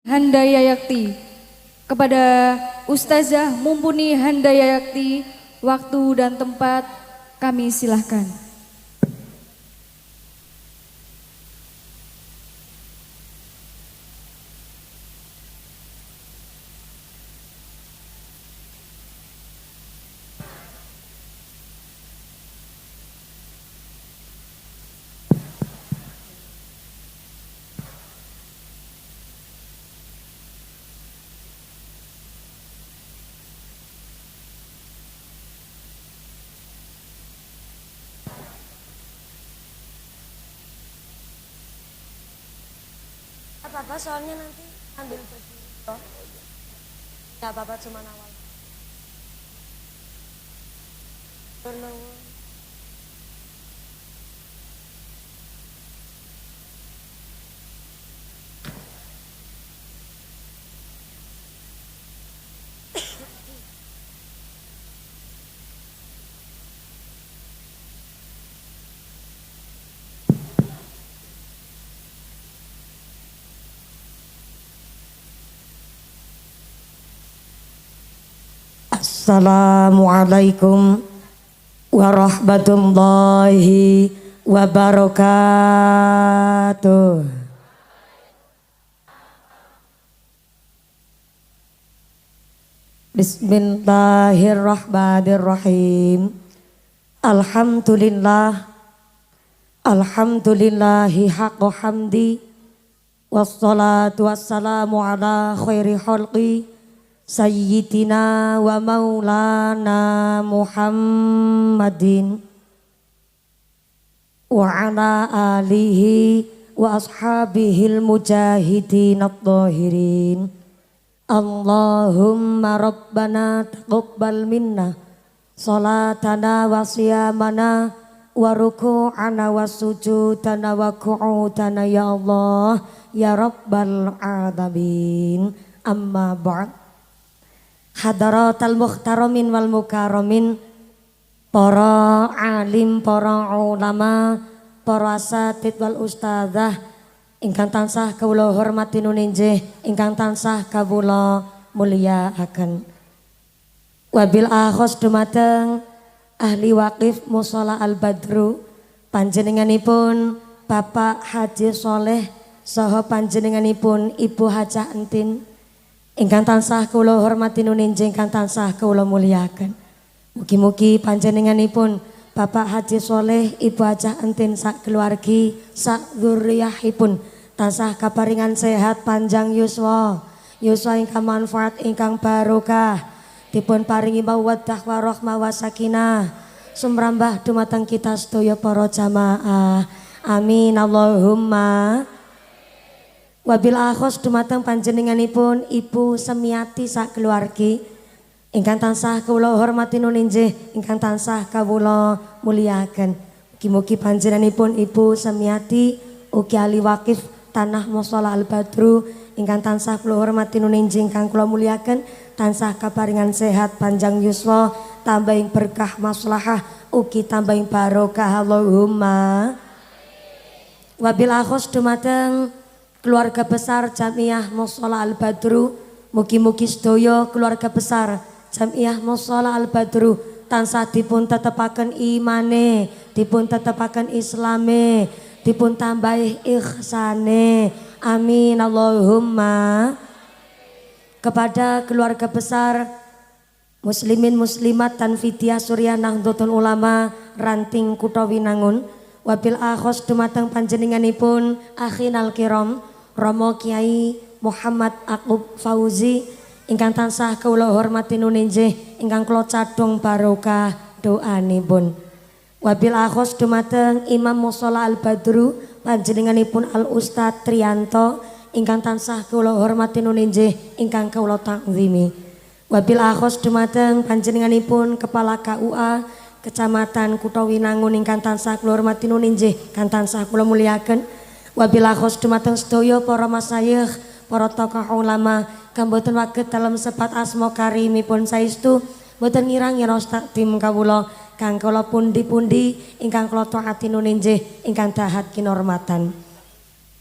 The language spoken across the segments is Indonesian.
Handayayakti. Kepada Ustazah Mumpuni Handayayakti, waktu dan tempat kami silahkan. Apa-apa soalnya nanti ambil baju. Oh, gak apa-apa cuma awal. Assalamualaikum warahmatullahi wabarakatuh. Bismillahirrahmanirrahim. Alhamdulillahi haqqa hamdi, wassalatu wassalamu ala khairi khalqi Sayyidina wa maulana Muhammadin wa ala alihi wa ashabihil mujahidin at-tahirin. Allahumma rabbana taqabbal minna salatana wa siyamana wa ruku'ana wa sujudana wa qu'udana ya Allah ya rabbal alamin. Amma ba'd. Hadaratal muhtaramin wal mukarramin, para alim, para ulama, para asatid wal ustadzah ingkang tansah kawula hormati nuninjih, ingkang tansah kawula mulyakaken. Wabil akhos dumateng ahli waqif Mushola Al Badru, panjenenganipun Bapak Haji Soleh saha panjenenganipun Ibu Hajah Entin ingkang tansah kula hormati nuninjing, ingkang tansah kula mulyakaken. Mugi-mugi panjenenganipun Bapak Haji Soleh, Ibu Hajah Entin sak keluargi, sak dzurriyyahipun tansah kaparingan sehat panjang yuswa, yuswa ingkang manfaat ingkang barokah, dipun paringi mawaddah warahmah wasakinah sumrambah dumateng kita sedaya para jamaah. Amin Allahumma. Wabil akhos dumateng panjenenganipun Ibu Semiati sak keluargi ingkang tansah kawula hormati nuninjih, ingkang tansah kawula mulyakaken. Mugi-mugi panjenenganipun Ibu Semiati ugi ahli wakif tanah Mushola Al Badru ingkang tansah kula hormati nuninjih, ingkang kula mulyakaken, tansah kaparingan sehat panjang yuswa, tambahing berkah maslahah ugi tambahing barokah Allahumma. Wabil akhos dumateng keluarga besar Jamiah Mushola Al Badru, mugi-mugi sedaya keluarga besar Jamiah Mushola Al Badru tansah dipun tetepaken imane, dipun tetepaken islame, dipun tambahi ihsane. Amin Allahumma. Kepada keluarga besar muslimin muslimat Tanfidiyah Surya Nahdlatul Ulama Ranting Kutha Winangun, wabil akhos dumateng panjenenganipun akhinal kiram Romo Kiai Muhammad Aqub Fauzi ingkang tansah kawula hormati nuninjih, ingkang kula cadhong barokah doanipun. Wabil akhos dumateng Imam Mushola Al Badru panjenenganipun Al Ustadz Triyanto ingkang tansah kawula hormati nuninjih, ingkang kawula takzimi. Wabil akhos dumateng panjenenganipun Kepala KUA Kecamatan Kutha Winangun ingkang tansah kula hormati nuninjih, ingkang tansah kula mulyakaken. Wabil akhos dumateng sedaya para masyayikh, para tokoh ulama kang boten waget dalam sebat asma karimipun saestu, boten ngira-ngira takdim kawula kang kula pundi-pundi ingkang kula taati nuninjih, ingkang dahat kinormatan.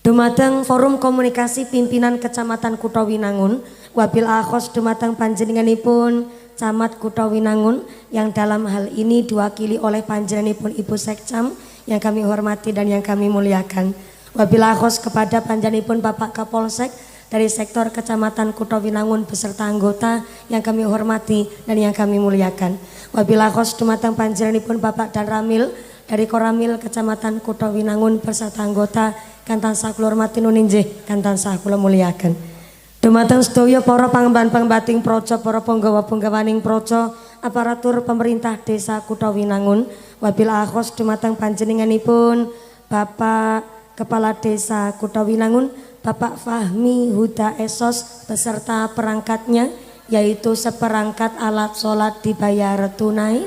Dumateng Forum Komunikasi Pimpinan Kecamatan Kutha Winangun, wabil akhos dumateng panjenenganipun Camat Kutha Winangun yang dalam hal ini diwakili oleh panjenenganipun Ibu Sekcam yang kami hormati dan yang kami muliakan. Wabil akhos kepada panjenenganipun Bapak Kapolsek dari sektor Kecamatan Kutha Winangun beserta anggota yang kami hormati dan yang kami muliakan. Wabil akhos dumateng panjenenganipun Bapak Dan Ramil dari Koramil Kecamatan Kutha Winangun beserta anggota kang tansah kula hormati nuninjih kang tansah kula muliaken. Dumateng sedaya para pangemban-pangbating praja, para penggawa-penggawaning praja, aparatur pemerintah Desa Kutha Winangun, wabil akhos dumateng panjenenganipun Bapak Kepala Desa Kutha Winangun, Bapak Fahmi Huda Esos beserta perangkatnya, yaitu seperangkat alat sholat dibayar tunai.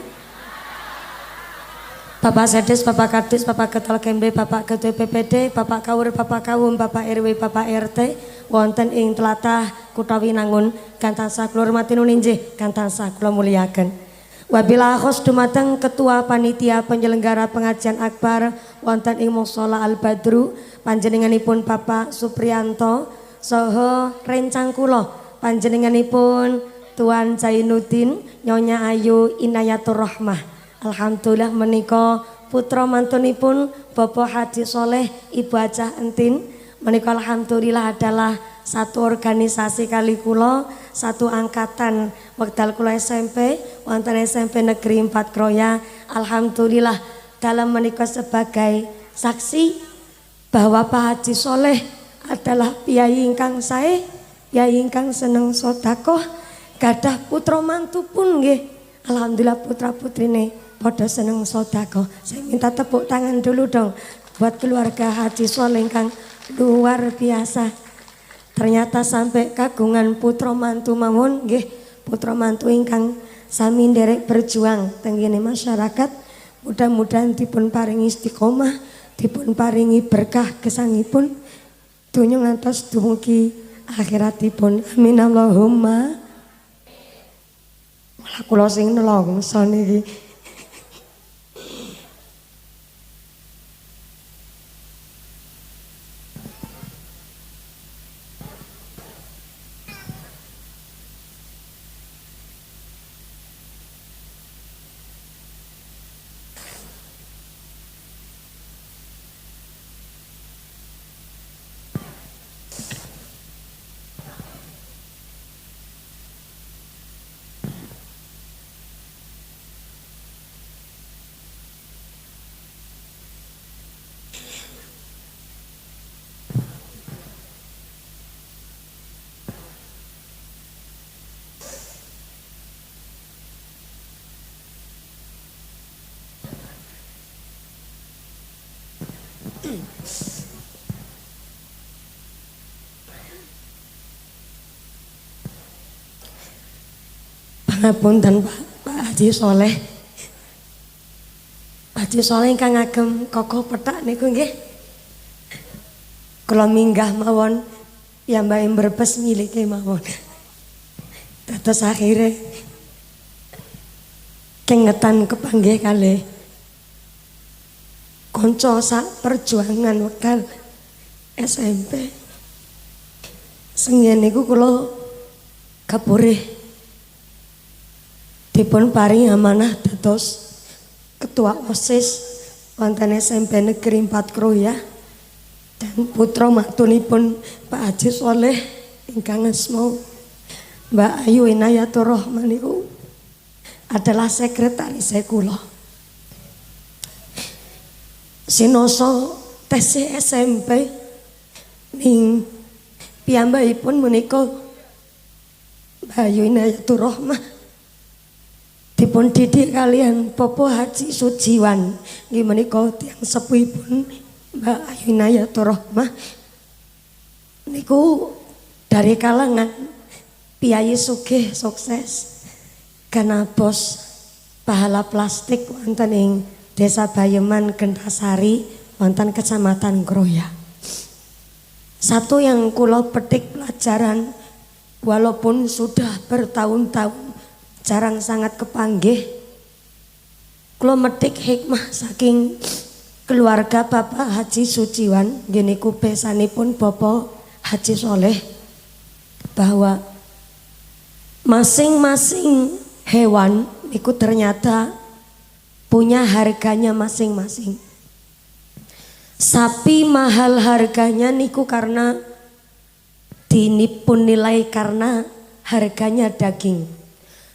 Bapak Sedes, Bapak Kadis, Bapak Ketua Kemde, Bapak Ketua PPD, Bapak Kawur, Bapak Kawum, Bapak RW, Bapak RT, wonten ing tlatah Kutha Winangun, kang tansah kula hormati nuninjih, kang tansah kula muliaken. Wabila akhos dumateng Ketua Panitia Penyelenggara Pengajian Akbar wonten ing Mushola Al Badru, panjenenganipun Bapak Supriyanto, saha rencang kula panjenenganipun Tuan Zainuddin, Nyonya Ayu Inayatur Rahmah. Alhamdulillah menika putra mantunipun Bapak Haji Soleh Ibu Hajah Entin menika alhamdulillah adalah satu organisasi kali kula, satu angkatan wekdal kula SMP wonten SMP Negeri 4 Kroya. Alhamdulillah dalam menika sebagai saksi bahwa Pak Haji Soleh adalah piyai ingkang sae, piyai ingkang seneng sedekah, gadah putra mantu pun nggih. Alhamdulillah putra putrine pada seneng sedekah. Saya minta tepuk tangan dulu dong buat keluarga Haji Soleh yang luar biasa. Ternyata sampai kagungan putra mantu mawon nggih, putra mantu ingkang sami nderek berjuang tenggene masyarakat. Mudah-mudahan dipun paringi istiqomah, dipun paringi berkah gesangipun donya ngantos dumugi akhiratipun. Amin Allahumma. Malah kula sing nelongso niki. Pangapunten Pak Haji Soleh. Haji Soleh ingkang ngagem kokoh petak niku nggih. Kula minggah mawon piyambake Brebes milike mawon. Dados akhire kengetan kepanggih kalih kanca sak perjuangan wekdal SMP. Senggen niku kula kapurih dipun paring amanah dados Ketua OSIS wonten SMP Negeri 4 Kroya dan putra mantunipun Pak Haji Soleh ingkang asma Mbak Ayu Inayatur Rahmah niku adalah sekretaris kula. Sinoso tes SMP ning piyambakipun menika Mbak Ayu Inayatur Rahmah dipun didik kalian Bapak Haji Sujiwan nggih menika tiyang sepuhipun Mbak Ayu Inayatur Rahmah niku dari kalangan piyai sugih sukses kana bos pahala plastik wonten ing Desa Bayeman Gentasari wonten Kecamatan Kroya. Satu yang kula petik pelajaran walaupun sudah bertahun-tahun jarang sangat kepanggih, kula metik hikmah saking keluarga Bapak Haji Suciwan gini ku besanipun Bapak Haji Soleh bahwa masing-masing hewan itu ternyata punya harganya masing-masing. Sapi mahal harganya niku karena dinipun nilai karena harganya daging.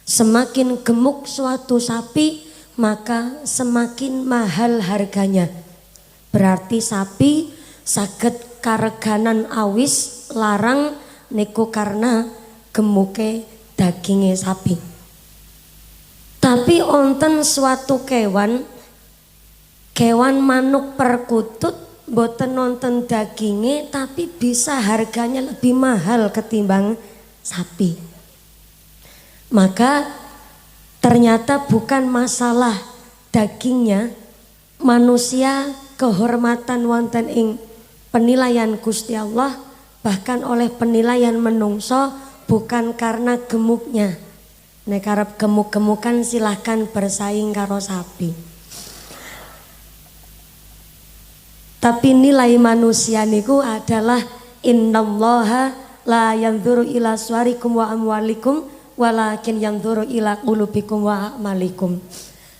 Semakin gemuk suatu sapi maka semakin mahal harganya. Berarti sapi saged kareganan awis larang niku karena gemuke daginge sapi. Tapi onten suatu kewan manuk perkutut boten nonton dagingnya tapi bisa harganya lebih mahal ketimbang sapi. Maka ternyata bukan masalah dagingnya, manusia kehormatan wonten ing penilaian Gusti Allah, bahkan oleh penilaian menungso bukan karena gemuknya. Nek arep gemuk-gemukan silahkan bersaing karo sapi. Tapi nilai manusia niku adalah innallaha la yanzuru ila suwarikum wa amwalikum walakin yanzuru ila qulubikum wa a'malikum.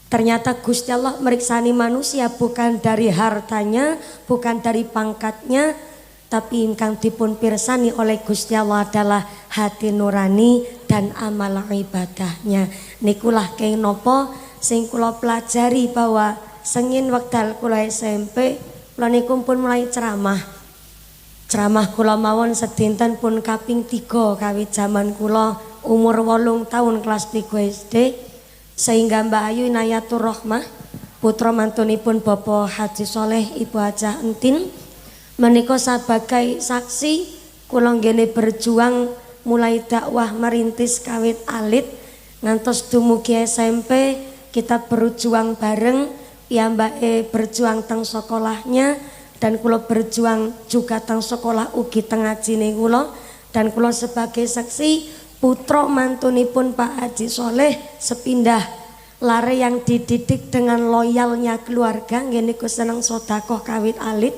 Ternyata Gusti Allah meriksani manusia bukan dari hartanya, bukan dari pangkatnya, tapi ingkang dipun pirsani oleh Gusti Allah adalah hati nurani dan amal ibadahnya. Nikulah keng nopo sing kula pelajari bahwa sengin wekdal kula SMP kula niku pun mulai ceramah kula mawon sedinten pun kaping 3 kawit zaman kula umur 8 tahun kelas 3 SD, sehingga Mbak Ayu Inayatur Rohmah putra mantunipun Bapak Haji Soleh Ibu Hajah Entin menika sebagai saksi kula nggene berjuang mulai dakwah merintis kawit alit ngantos dumugi SMP kita berjuang bareng. Piyambake berjuang teng sekolahnya dan kula berjuang juga teng sekolah ugi teng ngajine kula, dan kula sebagai saksi putra mantunipun Pak Haji Soleh sepindah lare yang dididik dengan loyalnya keluarga nggih niku seneng sedekah kawit alit.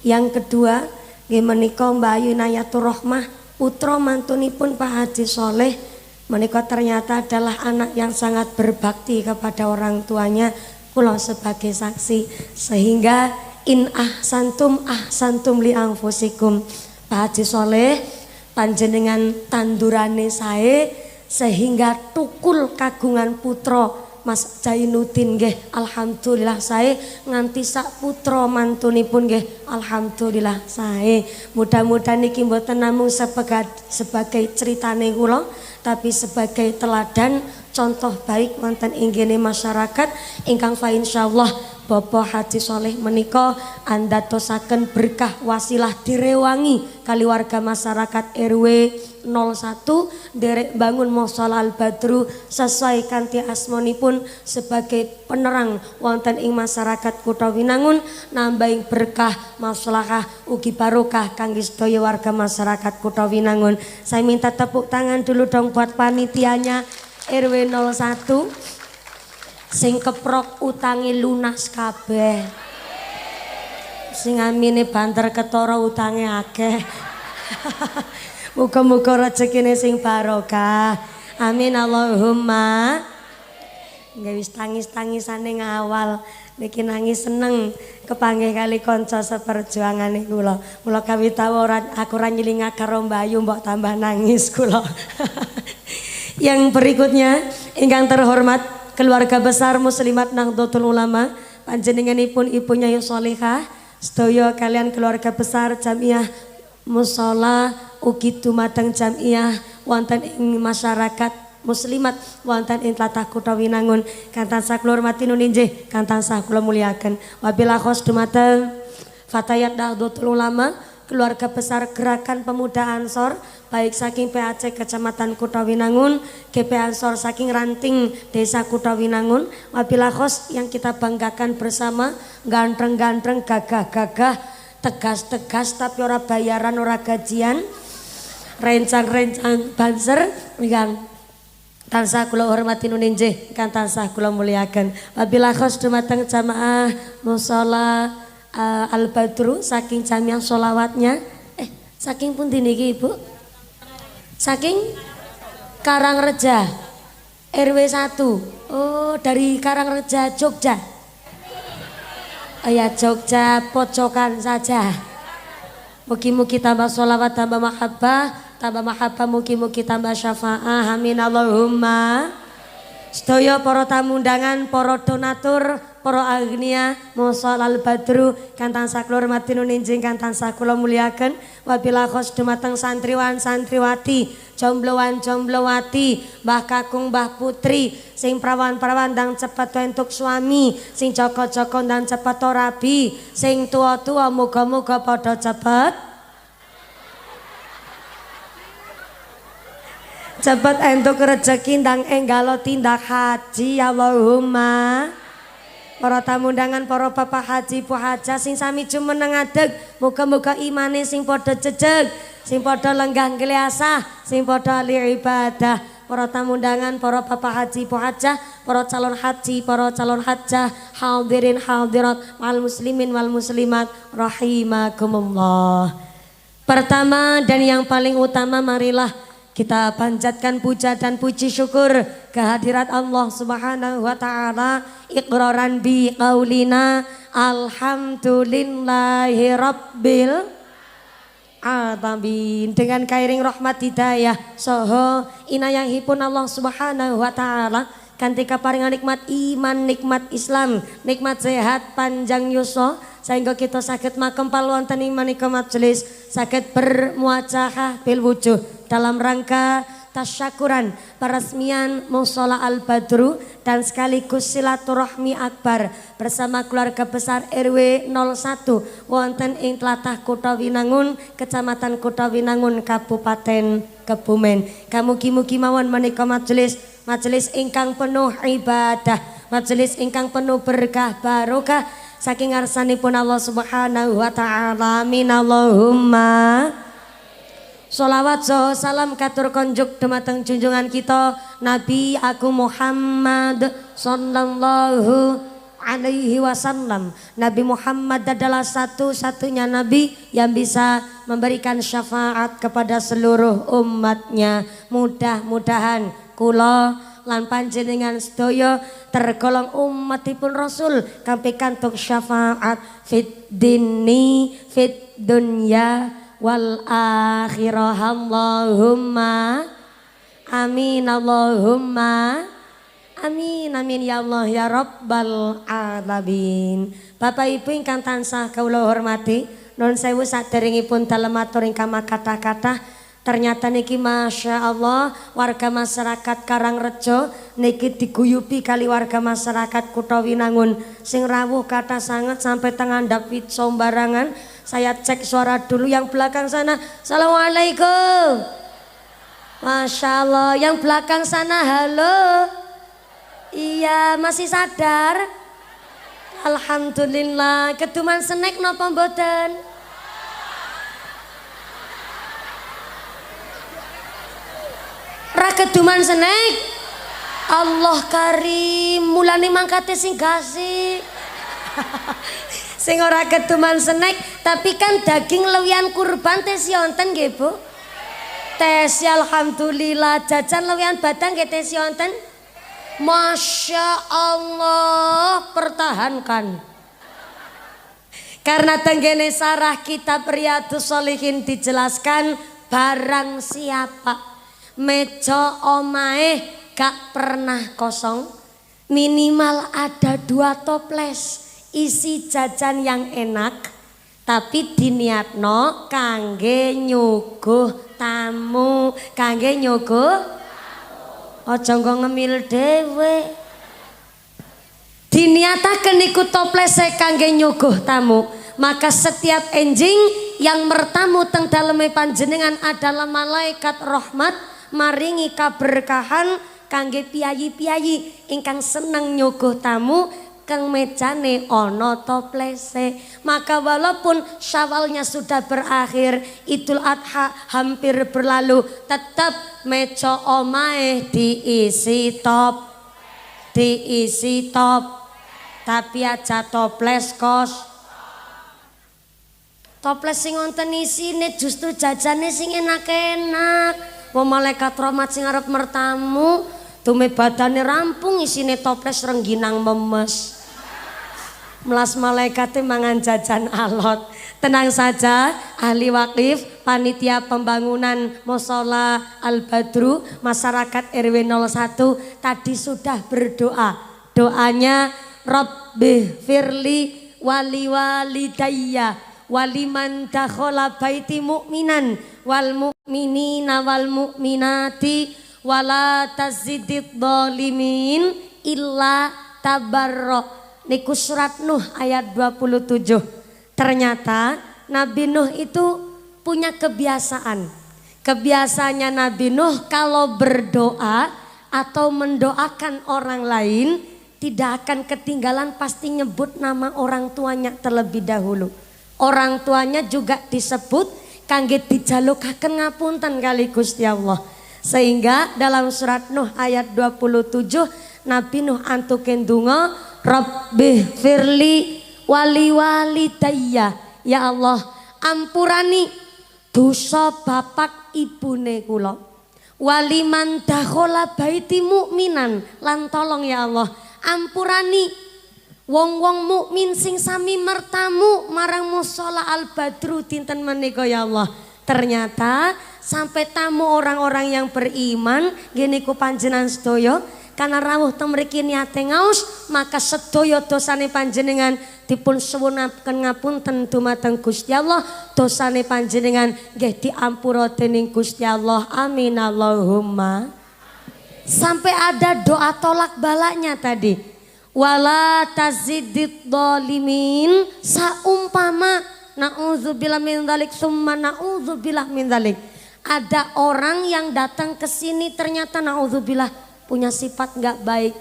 Yang kedua nggih menika Mbak Ayu Inayatur Rohmah putra mantunipun Pak Haji Soleh menika ternyata adalah anak yang sangat berbakti kepada orang tuanya. Kula sebagai saksi, sehingga in ahsantum li anfusikum. Pak Haji Soleh panjenengan tandurane sae sehingga tukul kagungan putra Mas Jainuddin nggih alhamdulillah sae nganti sak putra mantunipun nggih alhamdulillah sae. Mudah-mudahan iki mboten namung sebagai ceritane kula tapi sebagai teladan contoh baik wonten inggene masyarakat ingkang fa insyaallah Bapak Haji Soleh menika andatosaken berkah wasilah direwangi kali warga masyarakat RW 01 derek bangun Mushola Al Badru sesuai kanthi asmanipun sebagai penerang wonten ing masyarakat Kutha Winangun nambahing berkah maslahah ugi barokah kangge sedaya warga masyarakat Kutha Winangun. Saya minta tepuk tangan dulu dong buat panitianya RW 01 sing keprok utangi lunas kabeh, sing amine banter ketara utange akeh. Muga-muga rezekine sing barokah. Amin Allahumma. Nggih wis tangis-tangisane ngawal niki nangis seneng kepanggih kali kanca seperjuangane kula. Mula kawit taworan aku ora nyelinga karo Mbak Ayu mbok tambah nangis kula. Yang berikutnya ingkang terhormat keluarga besar Muslimat Nahdlatul Ulama panjenenganipun ibunya Yusolihah sedaya kalian keluarga besar Jamiah Mushola ugi dumateng jamiah wonten ing masyarakat Muslimat wonten ing tlatah Kutha Winangun kang tansah kula hormati nuninjih kang tansah kula muliaken. Wabillahi khos dumateng Fatayat Nahdlatul Ulama keluarga besar Gerakan Pemuda Ansor baik saking PAC Kecamatan Kutha Winangun, GP Ansor saking Ranting Desa Kutha Winangun. Wabillahi khos yang kita banggakan bersama ganteng-ganteng, gagah-gagah, tegas-tegas tapi ora bayaran ora gajian, rencang-rencang banser yang tansah kula hormati nuninjih kan tansah kula muliaken. Wabillahi khos dumateng jamaah musala Al Badru saking jamiah sholawatnya. Saking pundi niki Ibu? Saking Karangreja RW 1. Oh, dari Karangreja Jogja. Oh ya, Jogja pojokan saja. Mugi-mugi tambah sholawat, tambah mahabbah, mugi-mugi tambah syafaah. Amin Allahumma. Sedaya para tamu undangan, para donatur, para agnia, Musol Al Badru kang tansah kula hormati nuninjing kang tansah kula muliaken. Wabillahi khos dumateng santriwan santriwati, jombloan jomblowati, Mbah Kakung Mbah Putri, sing prawan-prawan ndang cepet entuk suami, sing joko-joko ndang cepet rabi, sing tua-tua muga-muga padha cepet entuk rezeki ndang enggalo tindak haji Allahumma. Para tamu undangan, para bapak haji bu haja sing sami jumeneng adeg, muga-muga imane sing padha jejeg, sing padha lenggah gliasah, sing padha ahli ibadah. Para tamu undangan, para bapak haji bu haja, para calon haji, para calon hajah, hadirin hadirat, wal muslimin wal muslimat rahimakumullah. Pertama dan yang paling utama, marilah kita panjatkan puja dan puji syukur kehadirat Allah Subhanahu wa taala, iqraran bi qaulina alhamdulillahi rabbil alamin. Dengan kairing rahmat hidayah saha inayahipun Allah Subhanahu wa taala kanthi kaparingan nikmat iman, nikmat Islam, nikmat sehat panjang yuswa sehingga kita sakit makempal wonten ing manika majelis, sakit bermuajahah bil wujuh dalam rangka tasyakuran peresmian Mushola Al Badru dan sekaligus silaturahmi akbar bersama keluarga besar RW 01 wonten ing tlatah Kutha Winangun, Kecamatan Kutha Winangun, Kabupaten Kebumen. Kamugi-mugi mawon menika majelis ingkang penuh ibadah, majelis ingkang penuh berkah barokah saking ngarsanipun Allah Subhanahu wa taala. Amin Allahumma. Sholawat salam katur konjuk dumateng junjungan kita Nabi Agung Muhammad sallallahu alaihi wasallam. Nabi Muhammad adalah satu-satunya nabi yang bisa memberikan syafaat kepada seluruh umatnya. Mudah-mudahan kula lan panjenengan sedaya tergolong umatipun Rasul kang pikantuk syafaat fid dini fid dunya wal akhirah. Allahumma amin Allahumma amin amin ya Allah ya Rabbal alamin. Bapak Ibu ingkang tansah kawula hormati, nuwun sewu saderengipun dalem matur ingkang kata-kata. Ternyata niki Masya Allah warga masyarakat Karangrejo niki diguyubi kali warga masyarakat Kutha Winangun sing rawuh kata sangat sampai tengandap wit sombarangan. Saya cek suara dulu yang belakang sana. Assalamualaikum. Masya Allah. Yang belakang sana halo. Iya masih sadar. Alhamdulillah. Keduman snack napa mboten? Ra keduman snack. Allah karim. Mulane mangkate sing gasik. Sing ora keduman snack tapi kan daging lewian kurban tes yonten nggih Bu. Tes alhamdulillah jajan lewian badang nggih tes yonten. Masya Allah pertahankan. Karena tenggene sarah kitab Riyadhus Shalihin dijelaskan barang siapa meja omahe gak pernah kosong, minimal ada 2 toples isi jajan yang enak, tapi diniatno kangge nyuguh tamu, kangge nyuguh aja nggo ngemil dhewe. Diniataken iku toplese kangge nyuguh tamu, maka setiap enjing yang mertamu teng daleme panjenengan adalah malaikat rahmat maringi kaberkahan kangge piyayi-piyayi ingkang seneng nyuguh tamu. kang mejane ono toplese. Maka walaupun Syawalnya sudah berakhir, Idul Adha hampir berlalu, tetap meja omahe diisi top, tapi aja toples kos. Toples sing wonten isine justru jajane sing enak-enak. Wong malaikat rahmat sing arep mertamu tume badane rampung isine toples rengginang memes. Melas malaikate mangan jajan alot. Tenang saja ahli wakif, panitia pembangunan Mushola Al-Badru, masyarakat RW 01 tadi sudah berdoa. Doanya Rabbi firli wali walidayya waliman dakhala baiti mu'minan wal mu'minina wal mu'minati wala tazidid dhalimin illa tabarro. Niku surat Nuh ayat 27. Ternyata Nabi Nuh itu punya kebiasaan. Kebiasaannya Nabi Nuh kalau berdoa atau mendoakan orang lain tidak akan ketinggalan, pasti nyebut nama orang tuanya terlebih dahulu. Orang tuanya juga disebut kangge dijalukaken ngapunten kali Gusti Allah. Sehingga dalam surat Nuh ayat 27 Nabi Nuh antuken donga Rabbi firli wali walidayya, ya Allah ampurani dosa bapak ibune kula, waliman dakhala baiti mukminan, lan tolong ya Allah ampurani wong-wong mukmin sing sami mertamu marang Mushola Al-Badru dinten menika ya Allah. Ternyata sampai tamu orang-orang yang beriman gini ku panjenengan sedaya, karena rawuh teng mriki niate ngaos, maka sedaya dosane panjenengan dipun suwunaken ngapunten dumateng Gusti Allah. Dosane panjenengan nggih diampura dening Gusti Allah. Amin Allahumma. Sampai ada doa tolak balaknya tadi. Wala tazidid dhalimin, saumpama naudzubillah min dzalik summa naudzubillah min dzalik. Ada orang yang datang ke sini ternyata naudzubillah punya sifat nggak baik,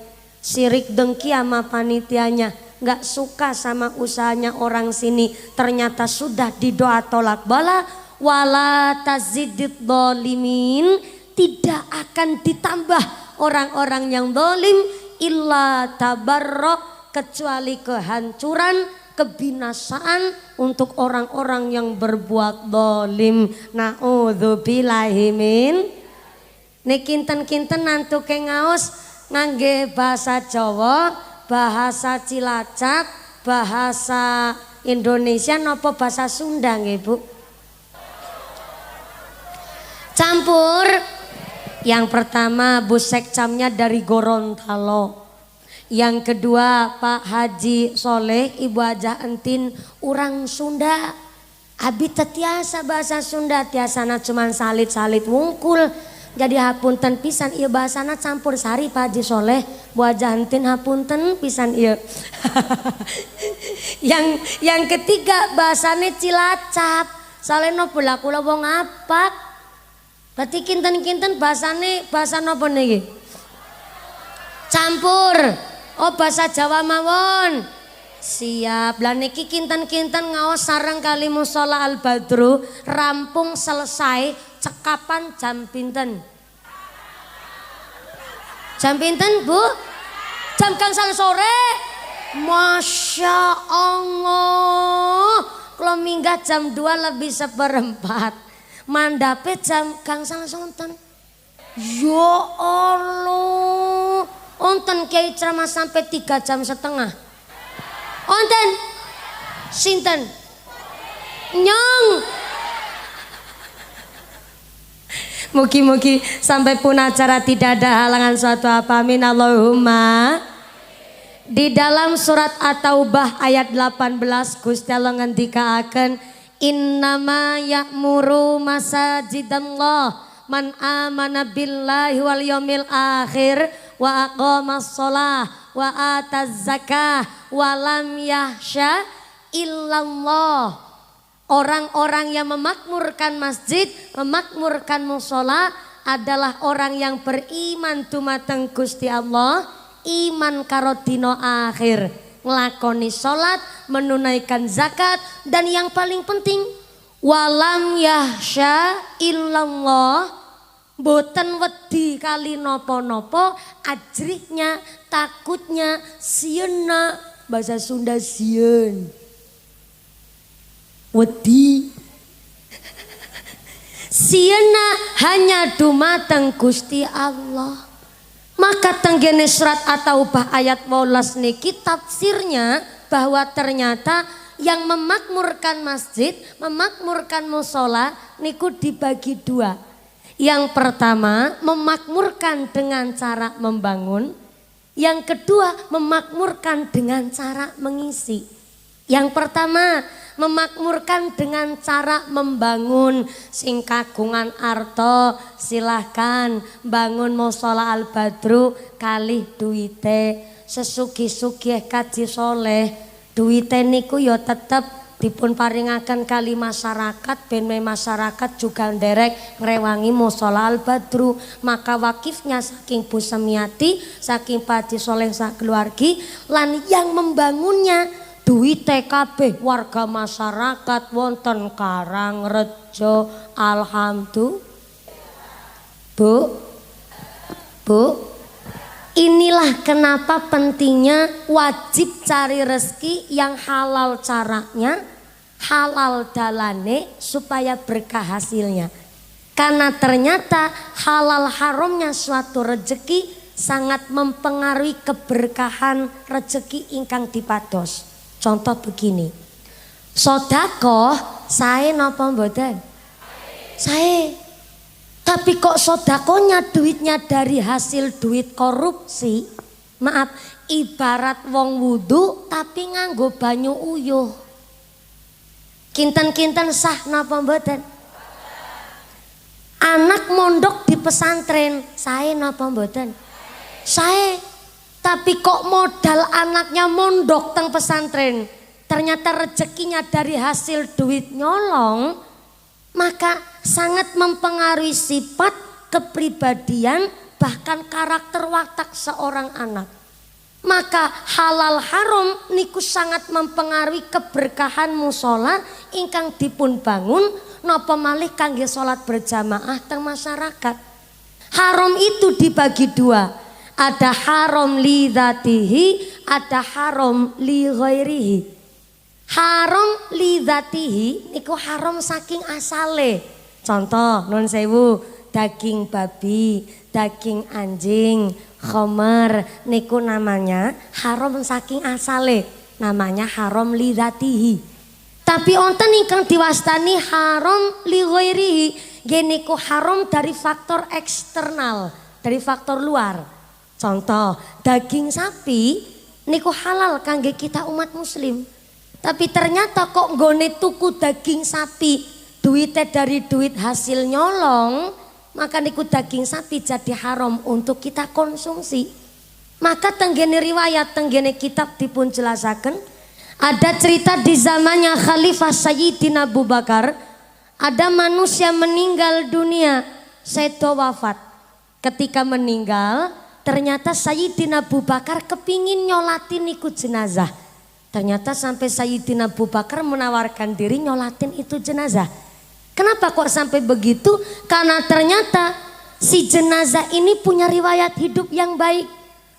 sirik dengki sama panitianya, nggak suka sama usahanya orang sini, ternyata sudah didoa tolak bala. Wala tazidid dhalimin, tidak akan ditambah orang-orang yang zalim illa tabarro, kecuali kehancuran, kebinasaan untuk orang-orang yang berbuat zalim. Naudzubillahi min. Nek kinten-kinten nantu ke ngaos ngangge bahasa Jawa, bahasa Cilacap, bahasa Indonesia nopo bahasa Sunda nggih Bu? Campur. Yang pertama Bu Sekcamnya dari Gorontalo. Yang kedua Pak Haji Soleh, Ibu Hajah Entin orang Sunda. Abi tiasa bahasa Sunda, tiasana cuman salit-salit wungkul. Jadi hapunten pisan ieu bahasana campur sari Pak Haji Soleh, Bu Hajah Entin hapunten pisan ieu. yang ketiga bahasane Cilacap. Saleno pula kula wong apak. Berarti kinten-kinten bahasane bahasa napa niki? Campur. Oh bahasa Jawa mawon. Siap. Lah niki kinten-kinten ngaos sareng kali Mushola Al-Badru rampung selesai cekapan jam pinten? Jam pinten Bu? Jam gangsal sore. Masya Allah. Kalau minggah jam 2 lebih seperempat. Mandape jam gangsal sonten. Ya Allah. Onten kiai ceramah sampai 3 jam setengah. Onten sinten nyong. Mugi-mugi sampai pun acara tidak ada halangan suatu apa. Amin Allahumma. Di dalam surat At-Taubah ayat 18 Gusti Allah ngendikaaken innama ya'muru masajidallah man amana billahi wal yaumil akhir wa aqamas shalah wa ataz zakah wa lam yahsya illallah. Orang-orang yang memakmurkan masjid, memakmurkan mushola adalah orang yang beriman dumateng Gusti Allah, iman karo dina akhir. nglakoni salat, menunaikan zakat, dan yang paling penting walam yahsya illallah, boten wedi kali nopo-nopo, ajrihnya, takutnya, siena, bahasa Sunda sieun, wedi. Siena hanya dumateng Gusti Allah. Maka tenggene surat At-Taubah ayat 12 niki tafsirnya bahwa ternyata yang memakmurkan masjid, memakmurkan musola niku dibagi dua. Yang pertama memakmurkan dengan cara membangun, yang kedua memakmurkan dengan cara mengisi. Yang pertama memakmurkan dengan cara membangun, sing kagungan arto silahkan bangun musola Al Badru kalih duite, sesugih-sugih kaji soleh duite niku ya tetep dipun paringaken kali masyarakat ben masyarakat juga nderek ngrewangi musola Al Badru. Maka wakifnya saking Bu Semiati, saking Pak Haji Soleh sakeluargi lan yang membangunnya duwite kabeh warga masyarakat wonten Karangrejo. Alhamdulillah. Bu, inilah kenapa pentingnya wajib cari rezeki yang halal caranya, halal dalane supaya berkah hasilnya. Karena ternyata halal haramnya suatu rezeki sangat mempengaruhi keberkahan rezeki ingkang dipados. Contoh begini, sodakoh saya napa mboten? Saya. Tapi kok sodakohnya duitnya dari hasil duit korupsi? Maaf, ibarat wong wudu tapi nganggo banyu uyuh. Kinten-kinten sah napa mboten? Anak mondok di pesantren, saya napa mboten? Saya. Tapi kok modal anaknya mondok teng pesantren, ternyata rezekinya dari hasil duit nyolong, maka sangat mempengaruhi sifat, kepribadian, bahkan karakter watak seorang anak. Maka halal haram niku sangat mempengaruhi keberkahan musola ingkang dipun bangun napa malih kangge salat berjamaah teng masyarakat. Haram itu dibagi dua. Ada haram li dzatihi, ada haram li ghairihi. Haram li dzatihi niku haram saking asale. Contoh nun sewu, daging babi, daging anjing, khamar niku namanya haram saking asale. Namanya haram li dzatihi. Tapi wonten ingkang diwastani haram li ghairihi, nggih niku haram dari faktor eksternal, dari faktor luar. Contoh, daging sapi niku halal kangge kita umat muslim. Tapi ternyata kok nggone tuku daging sapi duitnya dari duit hasil nyolong, maka niku daging sapi jadi haram untuk kita konsumsi. Maka tenggene riwayat, tenggene kitab dipun jelasaken, ada cerita di zamannya Khalifah Sayyidina Abu Bakar, ada manusia meninggal dunia, sedo wafat. Ketika meninggal, ternyata Sayyidina Abu Bakar kepingin nyolatin ikut jenazah. Ternyata sampai Sayyidina Abu Bakar menawarkan diri nyolatin itu jenazah. Kenapa kok sampai begitu? Karena ternyata si jenazah ini punya riwayat hidup yang baik.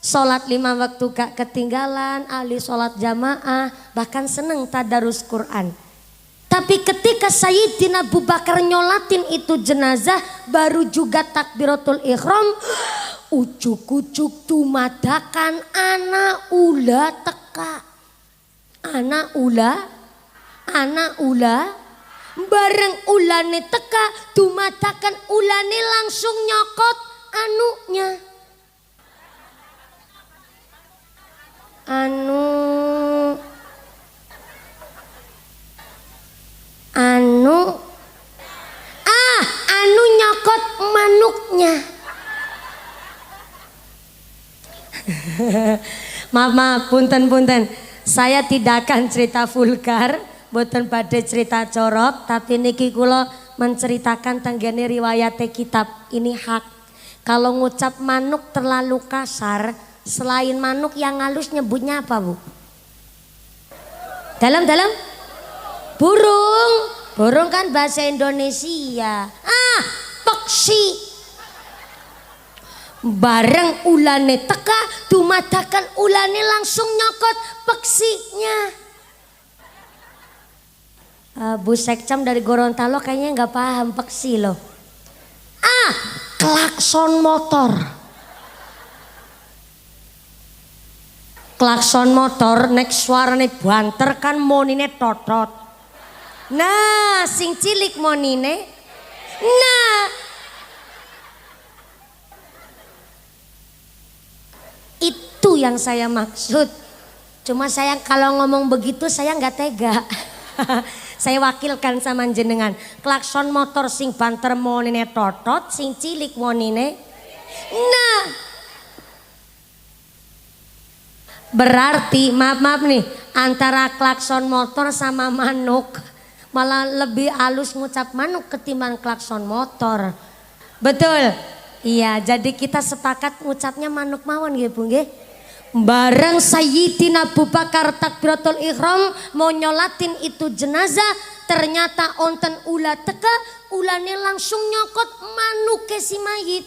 Sholat 5 waktu gak ketinggalan, ahli sholat jamaah, bahkan seneng tadarus Quran. Tapi ketika Sayyidina Abu Bakar nyolatin itu jenazah, baru juga takbiratul ihram, ujuk-ujuk dumadakan anak ula teka. Anak ula bareng ulane teka, dumadakan ulane langsung nyokot anunya. Anu nyokot manuknya. Maaf, punten. Saya tidak akan cerita vulgar, boten badhe cerita corok, tapi niki kula menceritakan tenggene riwayat kitab. Ini hak. Kalau ngucap manuk terlalu kasar, selain manuk yang halus nyebutnya apa, Bu? Dalam burung. Burung kan bahasa Indonesia. Peksi. Bareng ulane teka dumadakan ulane langsung nyokot peksinya. Bu Sekcam dari Gorontalo kayaknya nggak paham peksi loh. Klakson motor. Klakson motor nek suarane banter kan monine totot. Nah, sing cilik monine. Nah, itu yang saya maksud. Cuma saya kalau ngomong begitu saya nggak tega. Saya wakilkan sama jenengan. Klakson motor sing banter monine totot, sing cilik monine. Nah, berarti maaf nih, antara klakson motor sama manuk malah lebih halus ngucap manuk ketimbang klakson motor. Betul? Iya, jadi kita sepakat ngucapnya manuk mawon nggih Bu nggih. Bareng Sayyidina Abu Bakar takbiratul ihram mau nyolatin itu jenazah, ternyata onten ulah teka, ulane langsung nyokot manuke si mayit.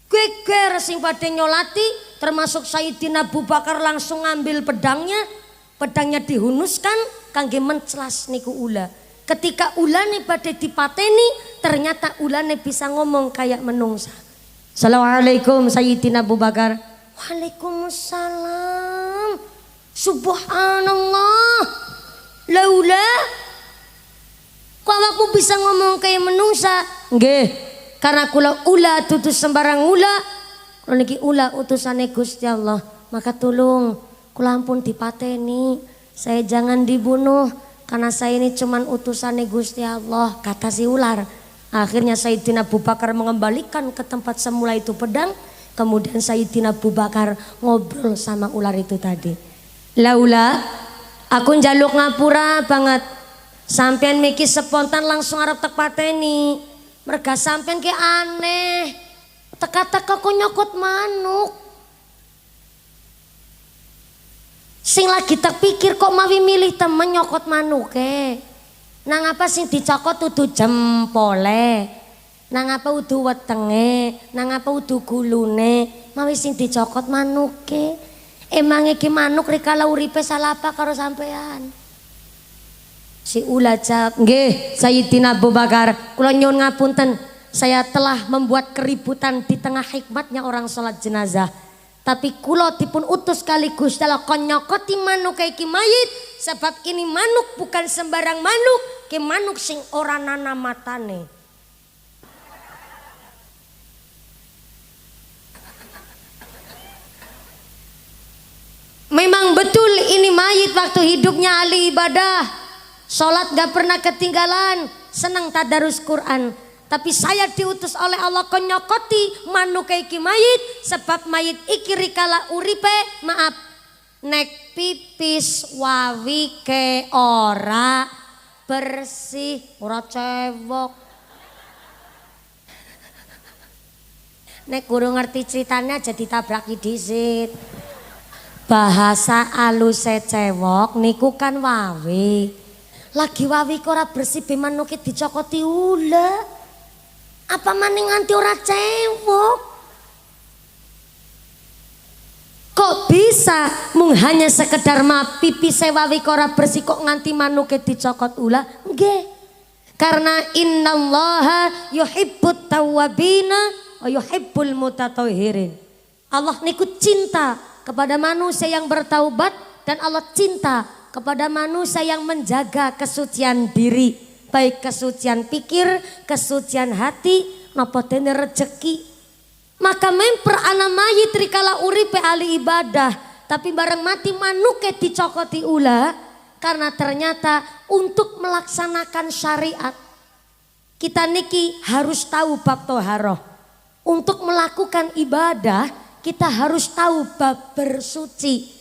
Geger sing pada nyolati, termasuk Sayyidina Abu Bakar langsung ngambil pedangnya dihunuskan kangge menclas niku ula. Ketika ulane pada dipateni, ternyata ulane bisa ngomong kayak menungsa. Assalamualaikum Sayyidina Abu Bakar. Waalaikumsalam. Subhanallah. Laula kok awakmu bisa ngomong kayak menungsa? Nggih, karena kula ula tutus sembarang ula. Kula niki ula utusane Gusti Allah. Maka tolong kula ampun dipateni. Saya jangan dibunuh karena saya ini cuman utusannya Gusti Allah, kata si ular. Akhirnya Sayyidina Abu Bakar mengembalikan ke tempat semula itu pedang. Kemudian Sayyidina Abu Bakar ngobrol sama ular itu tadi. Laula aku njaluk ngapura banget. Sampean miki spontan langsung arep tek pateni. Merga sampean ki aneh. Teka-teka kok nyokot manuk. Sing lagi tak pikir kok mawi milih temen nyokot manuke. Nang apa sing dicokot udu jempole. Nang apa udu wetenge, nang apa udu gulune, mawi sing dicokot manuke. Emang iki manuk rikala uripe salah apa karo sampean? Si ula jawab, nggih Sayyidina Abu Bakar, kula nyuwun ngapunten, saya telah membuat keributan di tengah hikmatnya orang sholat jenazah. Tapi kula dipun utus sekaligus dalam kon nyokoti manuk iki mayit, sebab ini manuk bukan sembarang manuk, ke manuk sing ora nana matane. Memang betul ini mayit waktu hidupnya ahli ibadah, sholat gak pernah ketinggalan, senang tadarus Quran. Tapi saya diutus oleh Allah konyokoti manuk iki mayit, sebab mayit iki rikala uripe maaf nek pipis wawi ke ora bersih, ora cewok. Nek guru ngerti ceritanya jadi tabraki disit. Bahasa aluse cewok niku kan wawi. Lagi wawi kok ora bersih be manuke dicokoti ula. Apa maning nganti ora cewok? Kok bisa mung hanya sekedar pipi sewawi kok ora bersih kok nganti manuke dicokot ula? Nggih. Karena innallaha yuhibbut tawwabina wa yuhibbul mutatahhirin. Allah niku cinta kepada manusia yang bertaubat dan Allah cinta kepada manusia yang menjaga kesucian diri, baik kesucian pikir, kesucian hati, napa dene rezeki. Maka memper ana mayit rikala uripe ahli ibadah, tapi bareng mati manuke dicokoti ula karena ternyata untuk melaksanakan syariat kita niki harus tahu bab toharoh. Untuk melakukan ibadah kita harus tahu bab bersuci.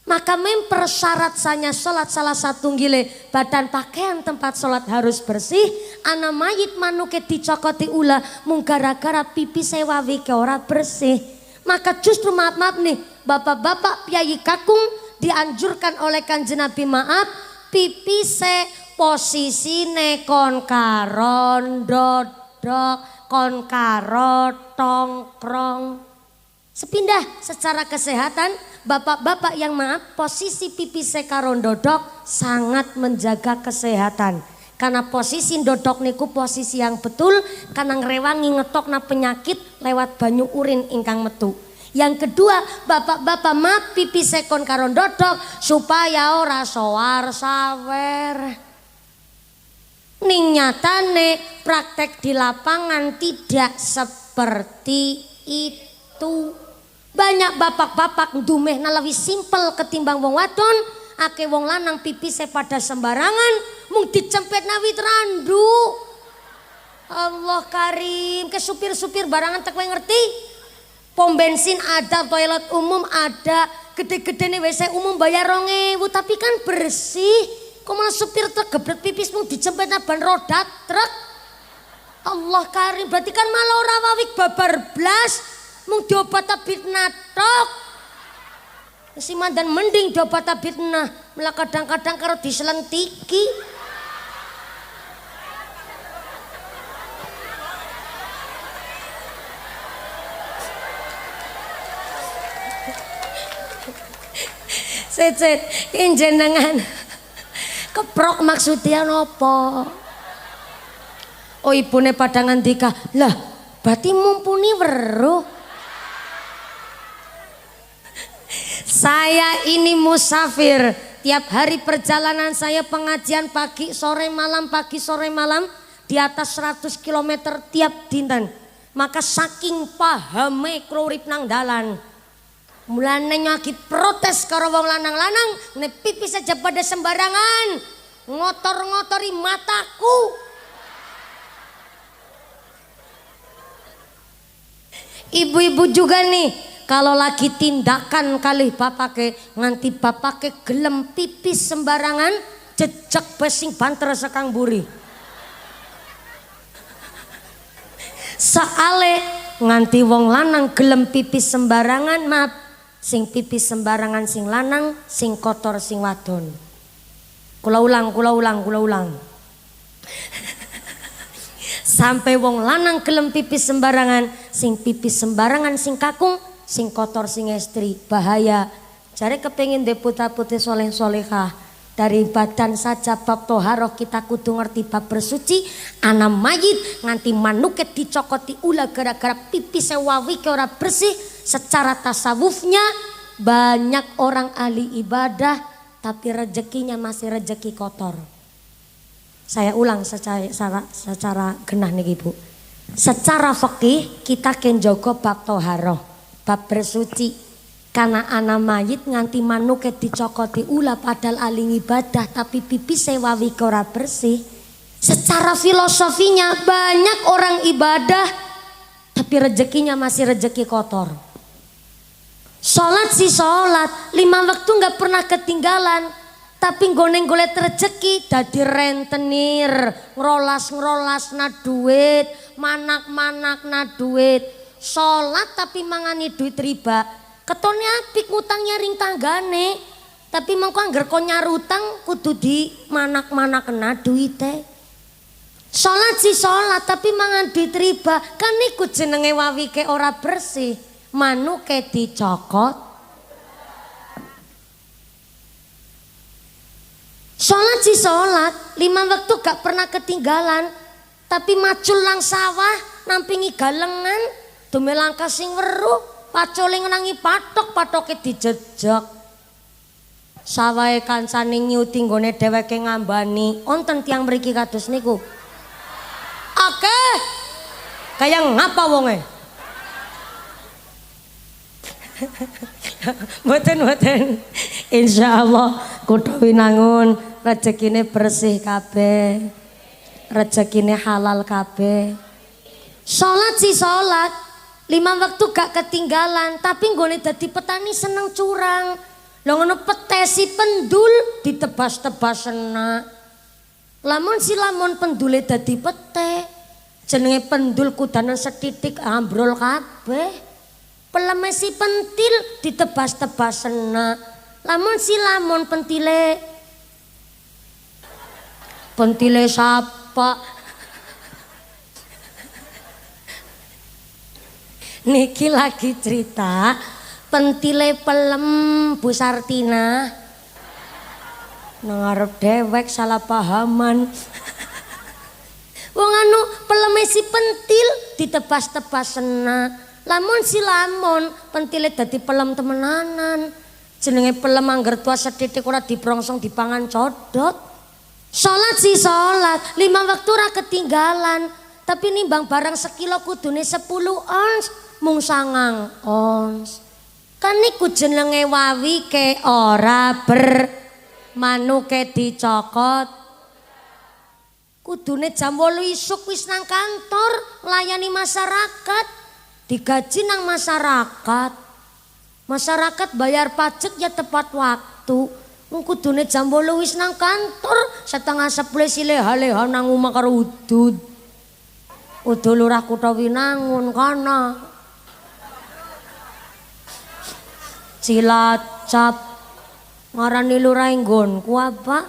Maka memper syarat sanya sholat salah satu gile badan pakaian tempat sholat harus bersih. Ana mayit manuke dicokoti ula mung gara-gara pipi sewawi ke ora bersih. Maka justru maaf nih bapak-bapak piyayi kakung dianjurkan oleh Kanjeng Nabi maaf pipise posisine kon karo ndodok, kon karo tongkrong. Sepindah secara kesehatan, bapak-bapak yang maaf, posisi pipise karo ndodok sangat menjaga kesehatan. Karena posisi ndodok niku posisi yang betul karena ngrewangi ngetokna penyakit lewat banyu urin ingkang metu. Yang kedua, bapak-bapak maaf pipise kon karo ndodok supaya ora sowar sawer. Ning nyatane praktek di lapangan tidak seperti itu. Banyak bapak-bapak ndumeh lebih simpel ketimbang wong wadon. Ake wong lanang pipise pada sembarangan mung dicempet nawit randu. Allah karim, ke supir-supir barangan tek kowe ngerti? Pom bensin ada, toilet umum ada, gede-gede nih WC umum bayar 2.000 tapi kan bersih. Kok malah supir truk gebret pipis mung dicempet ban roda truk. Allah karim, berarti kan malah ora wawik babar blas. Mung diobat fitnah tok. Si mandan mending diobat fitnah, malah kadang-kadang karo diselentiki. Cecet jenengan keprok maksudnya nopo? Oh ibune pada ngandika, lah berarti mumpuni weruh. Saya ini musafir, tiap hari perjalanan saya pengajian pagi sore malam di atas 100 km tiap dinten. Maka saking pahame urip nang dalan, mulane nyakit protes karo wong lanang-lanang nek pipis saja pada sembarangan, ngotor-ngotori mataku. Ibu-ibu juga nih, kalau lagi tindakan kali bapake nganti bapake gelem pipis sembarangan, jejak besing banter sekang buri. Saale nganti wong lanang gelem pipis sembarangan, maaf, sing pipis sembarangan sing lanang, sing kotor sing wadon. Kula ulang. Sampai wong lanang gelem pipis sembarangan, sing pipis sembarangan sing kakung, sing kotor sing istri. Bahaya. Jare kepengin deputa-putih soleh-solehah. Dari badan saja bab toharoh kita kudu ngerti bab bersuci. Ana mayit nganti manuket dicokoti ulah gara-gara pipis wawi ke ora bersih. Secara tasawufnya banyak orang ahli ibadah tapi rezekinya masih rezeki kotor. Saya ulang secara genah nih ibu. Secara fikih kita kenjogo bab toharoh, bab bersuci. Karena anak mayit nganti manuke dicokoti ulah padahal aling ibadah tapi pipis wawi ora bersih. Secara filosofinya banyak orang ibadah tapi rezekinya masih rezeki kotor. Sholat sih sholat, 5 waktu nggak pernah ketinggalan. Tapi golek rezeki dadi rentenir, ngerolas na duit, manak na duit. Sholat tapi mangani duit riba. Ketone apik ngutang nyaring tanggane, tapi mengko angger kon nyarutang kudu di manak kena duite. Sholat sih sholat tapi mangan duit riba, kan niku jenenge wawi ke ora bersih, manuke dicokot. Sholat sih sholat, 5 waktu gak pernah ketinggalan, tapi macul lang sawah nampingi galengan, dumelangka sing weruh. Pacole ngenangi patoke dijejak. Sawahe kancane nyuti nggone dheweke ngambani. Wonten tiyang mriki kados niku. Akeh. Kaya ngapa wonge? Mboten. Insyaallah kudu winangun rezekine bersih kabeh. Rezekine halal kabeh. Salat sih salat. 5 waktu gak ketinggalan, tapi nggone dadi petani seneng curang. Lho ngono petesi pendul ditebas-tebasena. Lamun pendule dadi pete, jenenge pendul kudanan setitik ambrol kabeh. Peleme si pentil ditebas-tebasena. Lamun pentile Pentile sapa? Niki lagi cerita pentile pelem Bu Sartina. Nang arep dewek salah pahaman. Wong anu peleme si pentil ditebas-tebas sena. Lamun si lamun pentile dadi pelem temenanan. Jenenge pelem angger tua sethithik ora diprongsong dipangan codot. Salat si salat, 5 waktu ora ketinggalan. Tapi nimbang barang sekilo kudune 10 ons, mung 9 ons. Kan niku jenenge wawi ke ora manuke dicokot. Kudune jam 8 isuk wis nang kantor nglayani masyarakat. Digaji nang masyarakat. Masyarakat bayar pajak ya tepat waktu. Kudune jam 8 wis nang kantor, setengah 11 leha-leha nang omah karo udud. Udud Lurah Kutha Winangun kana. Cilacap ngarani lurah nggonku apa?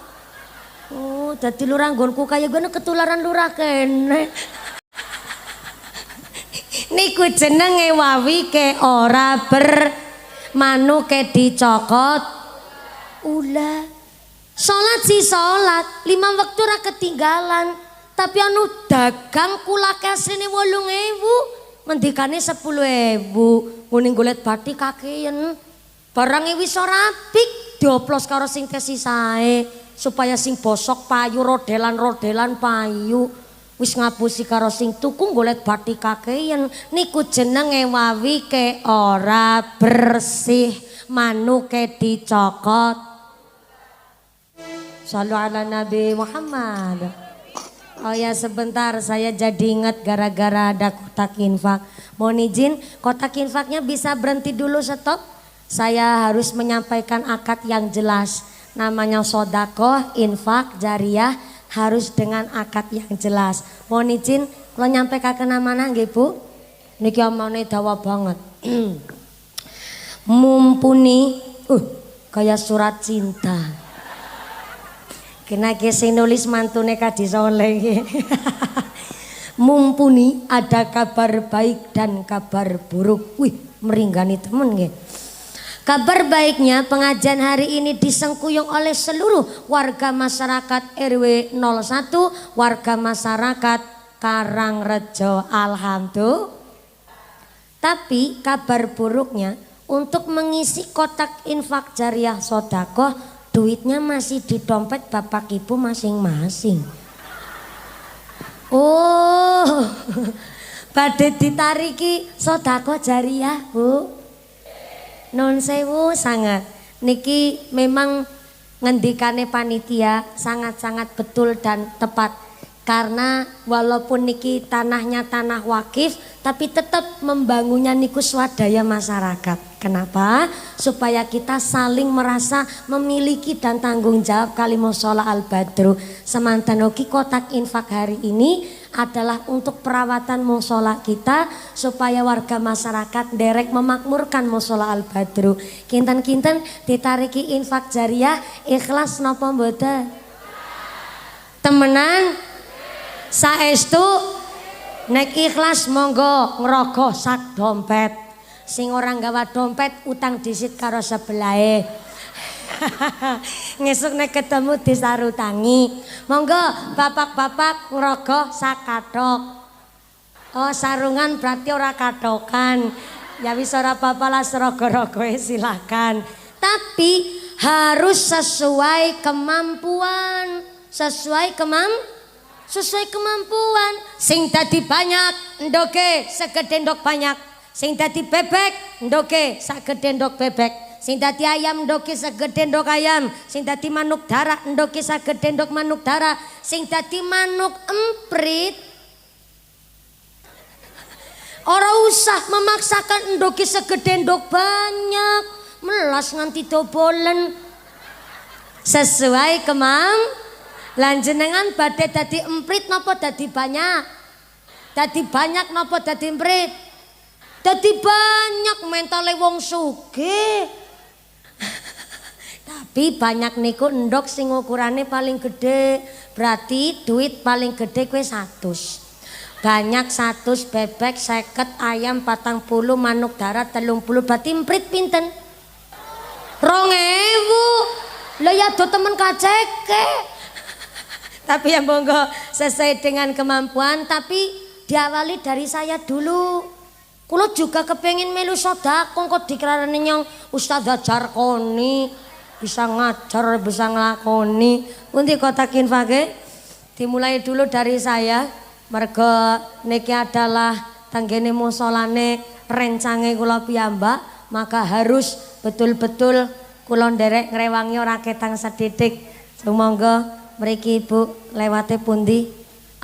Oh, dadi lurah nggonku kaya gue ketularan lurah kene. Niku jenenge wawi ke ora manuke dicokot ulah. Salat si salat, 5 waktu ora ketinggalan. Tapi anu dagang kulake asline 8.000, ngendikane 10.000. Kuning golet bathi kakeyen. Barange wis ora apik, dioplos karo sing tesisae supaya sing bosok payu rodelan-rodelan payu. Wis ngapusi karo sing tuku golet bathi kakeyen. Niku jenenge wawi ke ora bersih, manuke dicokot. Shallu ala Nabi Muhammad. Oh ya sebentar, saya jadi ingat gara-gara ada kotak infak. Mohon izin, kotak infaknya bisa berhenti dulu, stop. Saya harus menyampaikan akad yang jelas. Namanya sodakoh, infak, jariah harus dengan akad yang jelas. Mohon izin, kalau nyampaikan namanya nggih Bu. Niki amane dawa banget. Mumpuni, kayak surat cinta. Kena sing nulis mantune Kadi Soleh. Mumpuni ada kabar baik dan kabar buruk. Wih, meringgani temen nggih. Kabar baiknya pengajian hari ini disengkuyung oleh seluruh warga masyarakat RW 01, warga masyarakat Karangrejo. Alhamdulillah. Tapi kabar buruknya untuk mengisi kotak infak jariah sodakoh, duitnya masih di dompet bapak ibu masing-masing. Oh, badhe ditariki sodakoh jariah Bu. Non sewu sangat. Niki memang ngendikane panitia sangat-sangat betul dan tepat. Karena walaupun niki tanahnya tanah wakif, tapi tetap membangunnya niku swadaya masyarakat. Kenapa? Supaya kita saling merasa memiliki dan tanggung jawab kali mushola al-badru. Semantan ugi kotak infak hari ini adalah untuk perawatan mushola kita supaya warga masyarakat derek memakmurkan mushola al-badru. Kinten-kinten ditariki infak jariah ikhlas napa mboten? Temenan saestu nek ikhlas monggo ngerogoh sak dompet. Sing orang gawa dompet utang disit karo sebelahe. Ngesuk nek ketemu disarutangi. Monggo bapak-bapak ngerogoh sak kathok. Oh sarungan berarti ora kathokan. Ya wis ora apa-apa lah serogo-rogoe silakan. Tapi harus sesuai kemampuan. Sesuai kemampuan. Sing dadi banyak ndoke segede ndok banyak. Sing dadi bebek ndoke sagede ndok bebek. Sing dadi ayam ndoke sagede ndok ayam. Sing dadi manuk darah ndoke sagede ndok manuk darah. Sing dadi manuk emprit ora usah memaksakan ndoke segede ndok banyak. Melas nganti dobolen. Sesuai lanjenengan badhe dadi emprit napa dadi banyak? Dadi banyak napa dadi emprit? Dadi banyak mentale wong sugih. Tapi banyak niku endok sing ukurane paling gede Berarti duit paling gede kue 100. Banyak 100, bebek 50, ayam 40, manuk darat 30, berarti emprit pinten? 2000. Lah ya do temen kaceke. Tapi ya monggo sesuai dengan kemampuan, tapi diawali dari saya dulu. Kulo juga kepengen melu sedekah kok dikarani nyong Ustazah Jarkoni bisa ngajar, bisa nglakoni. Pundi kotak infake? Dimulai dulu dari saya. Merga niki adalah tanggene musolane rencange kula piyambak, maka harus betul-betul kula nderek ngrewangi ora ketang sedidik. Sumangga mriki Ibu lewate pundi?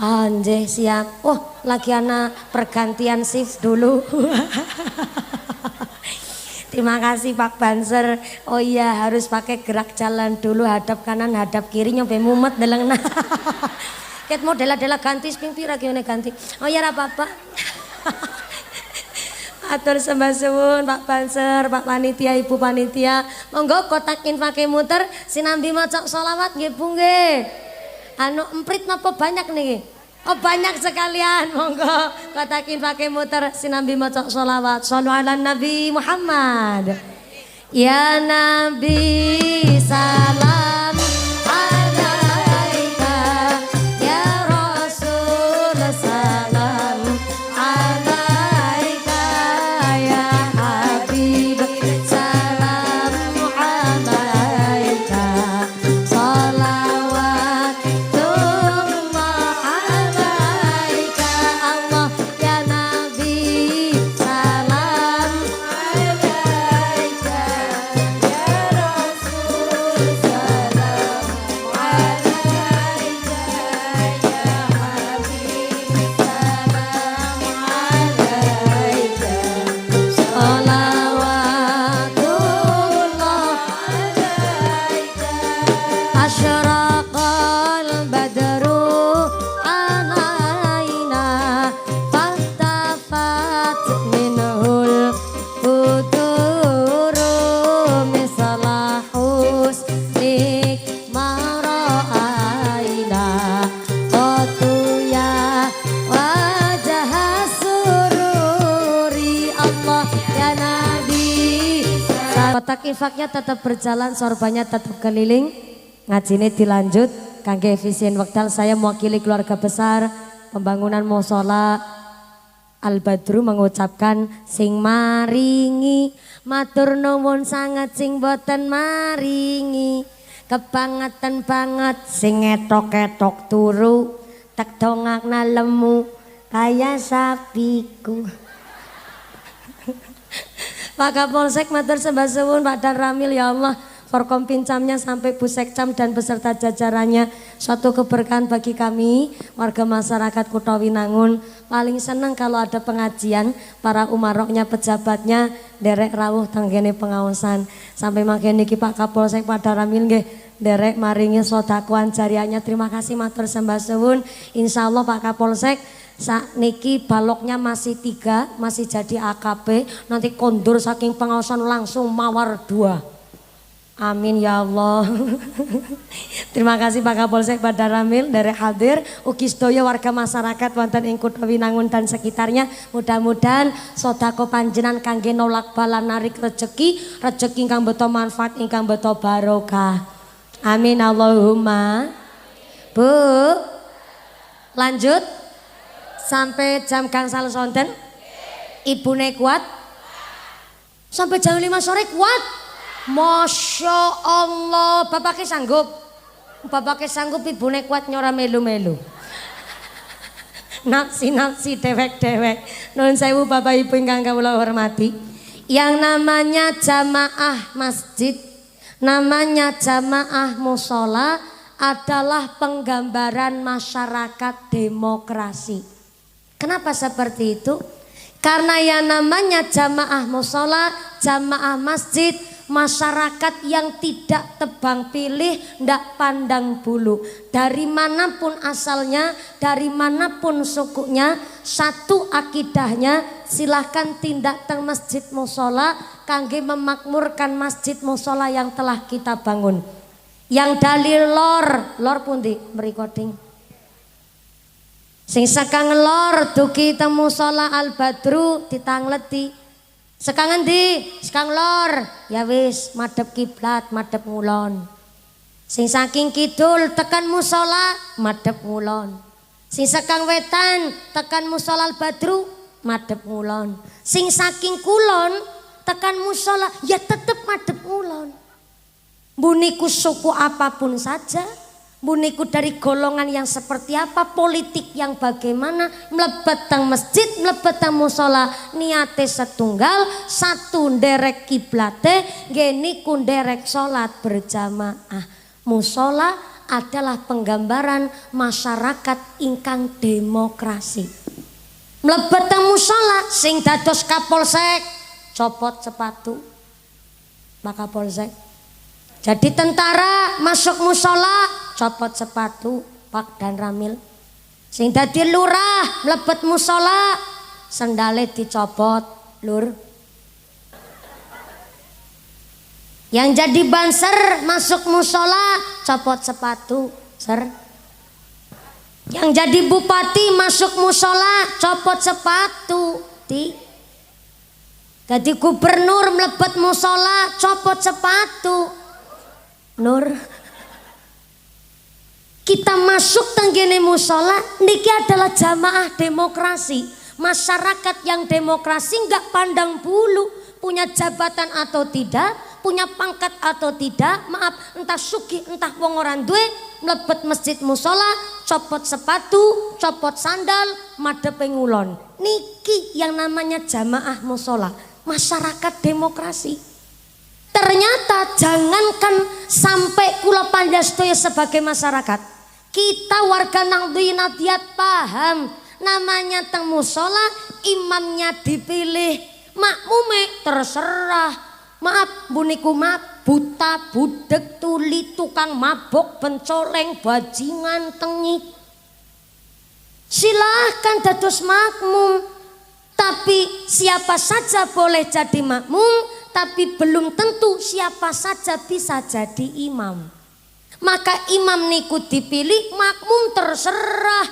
Ah nggih siap. Oh, lagi ana pergantian shift dulu. Terima kasih Pak Banser. Oh iya harus pakai gerak jalan dulu, hadap kanan, hadap kiri nyampe mumet delengna. Ket model-model ganti sping pira ki ganti. Oh ya ra apa-apa. Atur sembah suwun Pak Banser, Pak Panitia, Ibu Panitia. Monggo kotak infake muter sinambi maca sholawat nggih Bu nggih. Anu emprit napa banyak niki? Oh banyak sekalian. Monggo kotak infake muter sinambi maca sholawat. Shallu ala Nabi Muhammad. Ya Nabi salam alaika, ya Rasul salam alaika, ya Habib salam alaika, salawatullah alaika. Allah ya Nabi salam alaika, ya Rasul salam alaika, ya Habib salam alaika, salawatullah alaika. Asyraqal badru alaina fahtafat minhul buduru misla husnik mara'aina qatuya wajah sururi. Allah ya Nabi. Kotak infaknya tetap berjalan, sorbannya tetap keliling. Ngajine dilanjut kangge efisien wekdal. Saya mewakili keluarga besar pembangunan mushola Al Badru mengucapkan sing maringi matur nuwun sangat sing boten maringi kebangetan banget sing etok-etok turu tek dongakna lemu kaya sapiku. Pak Kapolsek matur sembah suwun, Pak Dan Ramil ya Allah. Forkom Pincamnya sampai Bu Sekcam dan beserta jajarannya, suatu keberkahan bagi kami warga masyarakat Kutha Winangun. Paling senang kalau ada pengajian, para umaroknya, pejabatnya derek rawuh tanggene pengawasan. Sampai makin niki Pak Kapolsek Pak Daramil nggih derek maringi sodakuan jariahnya. Terima kasih matur sembah suwun. Insya Allah Pak Kapolsek saat niki baloknya masih 3, masih jadi AKP. Nanti kondur saking pengawasan langsung mawar 2. Amin ya Allah. Terima kasih Pak Kapolsek Pak Daramil dari hadir. Ugi sedaya warga masyarakat wonten ing Kutha Winangun dan sekitarnya. Mudah-mudahan sodako panjenengan kangge nolak bala narik rezeki, rezeki ingkang beto manfaat, ingkang beto barokah. Amin Allahumma. Bu, lanjut sampai jam gangsal sonten. Ibune kuat sampai jam 5 sore kuat. Masya Allah, bapaknya sanggup. Bapaknya sanggup, ibune kuat nyora melu-melu. Nafsi-nafsi dewek-dewek. Nuwun sewu Bapak Ibu ingkang kawula hormati. Yang namanya jamaah masjid, namanya jamaah mushola adalah penggambaran masyarakat demokrasi. Kenapa seperti itu? Karena yang namanya jamaah mushola, jamaah masjid, masyarakat yang tidak tebang pilih, ndak pandang bulu. Dari manapun asalnya, dari manapun sukunya, satu akidahnya, silahkan tindak teng masjid mushola kangge memakmurkan masjid mushola yang telah kita bangun. Yang dalil lor pundi mrikoding. Sing sakang lor dugi temu sholat al badru ditangleti. Sekang endi? Sekang lor. Ya wis madhep kiblat, madhep ngulon. Sing saking kidul tekan mushola madhep ngulon. Sing sakang wetan tekan mushola al badru madhep ngulon. Sing saking kulon tekan mushola ya tetep madhep ngulon. Buniku suku apapun saja, buniku dari golongan yang seperti apa, politik yang bagaimana, mlebet teng masjid, mlebet teng mushola, niate setunggal, satu nderek kiblate, geniku nderek sholat berjamaah. Mushola adalah penggambaran masyarakat ingkang demokrasi. Mlebet teng mushola, sing dados kapolsek, copot sepatu, Pak Kapolsek. Jadi tentara masuk mushola copot sepatu Pak dan Ramil. Sing dadi lurah mlebet mushola sendale dicopot lur. Yang jadi banser masuk mushola copot sepatu ser. Yang jadi bupati masuk mushola copot sepatu ti. Jadi gubernur mlebet mushola copot sepatu Nur. Kita masuk tenggene mushola niki adalah jamaah demokrasi. Masyarakat yang demokrasi nggak pandang bulu punya jabatan atau tidak, punya pangkat atau tidak, maaf entah sugih entah wong ora duwe, mlebet masjid mushola copot sepatu, copot sandal, madhep ngulon. Niki yang namanya jamaah mushola, masyarakat demokrasi. Ternyata jangankan sampai kula panjastoya sebagai masyarakat, kita warga Nahdliyat paham namanya teng mushola imamnya dipilih, makmume terserah. Maaf buniku maaf, buta, budek, tuli, tukang mabok, pencoleng, bajingan, tengik. Silahkan dados makmum, tapi siapa saja boleh jadi makmum. Tapi belum tentu siapa saja bisa jadi imam. Maka imam niku dipilih, makmum terserah.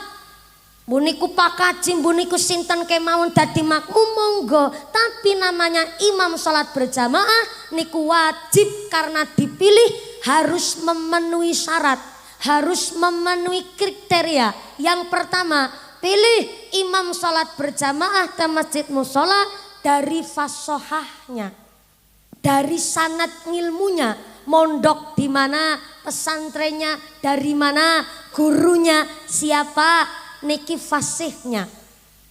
Buniku Pak Kajim, buniku sinten kemawon dadi makmum monggo. Tapi namanya imam sholat berjamaah niku wajib karena dipilih harus memenuhi syarat, harus memenuhi kriteria. Yang pertama, pilih imam sholat berjamaah ke masjid mushola dari fasohahnya, dari sanad ilmunya, mondok di mana, pesantrennya dari mana, gurunya siapa, niki fasihnya.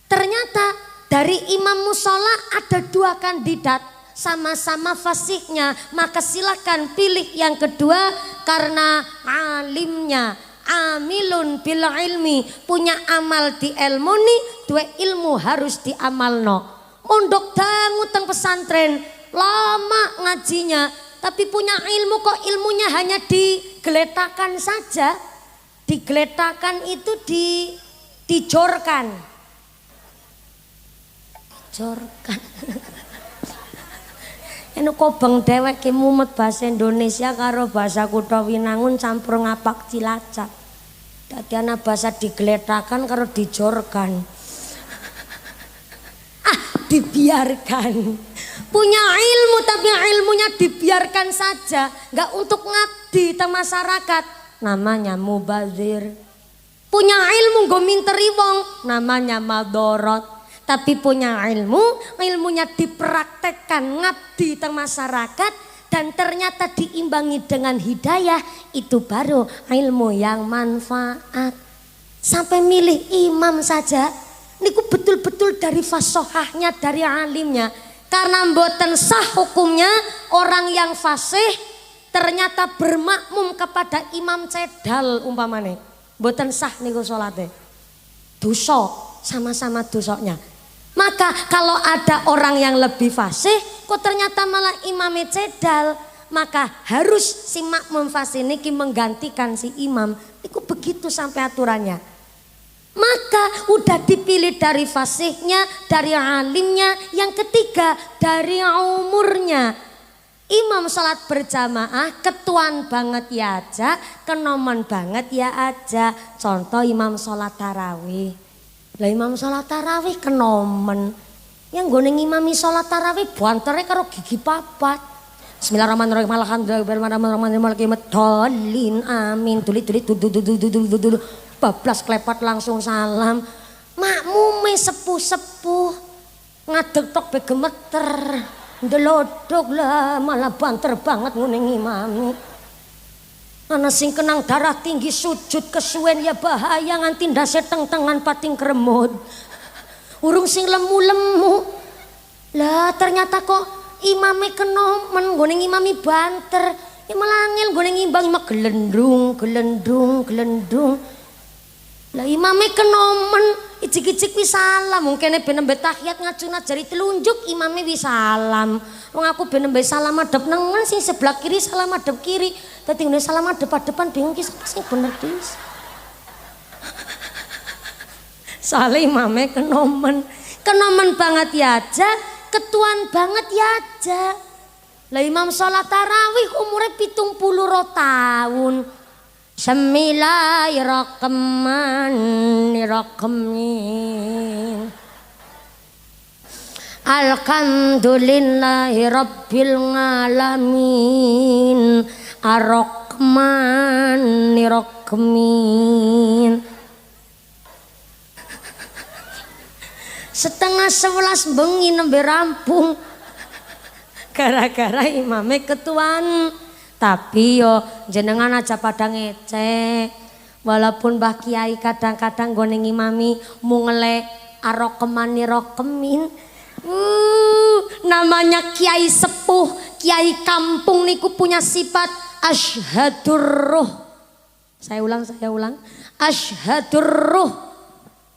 Ternyata dari imam mushola ada dua kandidat, sama-sama fasihnya, maka silakan pilih yang kedua karena alimnya, amilun bil ilmi, punya amal di ilmuni, dua ilmu harus diamalno. Mondok dangu teng pesantren, lama ngajinya, tapi punya ilmu kok ilmunya hanya digeletakan saja. Digeletakan itu dijorkan. Jorkan. Eno kobeng dewek ki mumet bahasa Indonesia karo bahasa kutha Winangun campur ngapak Cilacap. Dadi ana bahasa digeletakan karo dijorkan. Dibiarkan. Punya ilmu tapi ilmunya dibiarkan saja, nggak untuk ngabdi ke masyarakat, namanya mubazir. Punya ilmu nggo minteri wong, namanya madorot. Tapi punya ilmu, ilmunya dipraktekkan ngabdi ke masyarakat dan ternyata diimbangi dengan hidayah, itu baru ilmu yang manfaat. Sampai milih imam saja niku betul-betul dari fasohahnya, dari alimnya. Karena mboten sah hukumnya orang yang fasih ternyata bermakmum kepada imam cedal umpamane. Mboten sah niku salate. Dosa, sama-sama dosanya. Maka kalau ada orang yang lebih fasih kok ternyata malah imamnya cedal, maka harus si makmum fasih niki menggantikan si imam. Niku begitu sampai aturannya. Maka udah dipilih dari fasihnya, dari alimnya. Yang ketiga dari umurnya. Imam sholat berjamaah ketuan banget ya aja, kenomen banget ya aja. Contoh imam sholat tarawih. Lah imam sholat tarawih kenomen. Yang gue ngimami sholat tarawih banternya karo gigi papat. Bismillahirrahmanirrahim. Alhamdulillahirrahmanirrahim. Amin. Tuli bablas klepat langsung salam. Makmume sepuh-sepuh ngadeg tok be gemeter. Ndelodok lah malah banter banget ngene ngimami. Ana sing kenang darah tinggi sujud kesuwen ya bahaya nganti ndase teng-tengan pating kremut. Urung sing lemu-lemu. Lah ternyata kok imame kenomen nggone ngimami banter. Ya malah angel nggone ngimbang mak gelendung. Lah imame kenomen ijik-ijik wis salam mungkin ben nembe tahiyat ngajuna jari telunjuk imame wis salam. Wong aku ben nembe salam madhep nengen sing sebelah kiri salam madhep kiri. Dadi ngene salam madhep depan bingung ki sing bener dis. Soale imame kenomen banget ya aja, ketuan banget ya aja. Lah imam sholat tarawih umure 70 tahun. Bismillahirrahmanirrahim. Alhamdulillahi rabbil alamin. Ar-Rahmanirrahim. Setengah 11 bengi nembe rampung. Gara-gara imame ketuan. Tapi yo jenengan aja pada ngecek. Walaupun Mbah Kiai kadang-kadang gone ngimami mungelek Ar-Rahmanirrahim. Namanya Kiai sepuh, Kiai kampung niku punya sifat asyhadur ruh. Saya ulang. Asyhadur ruh.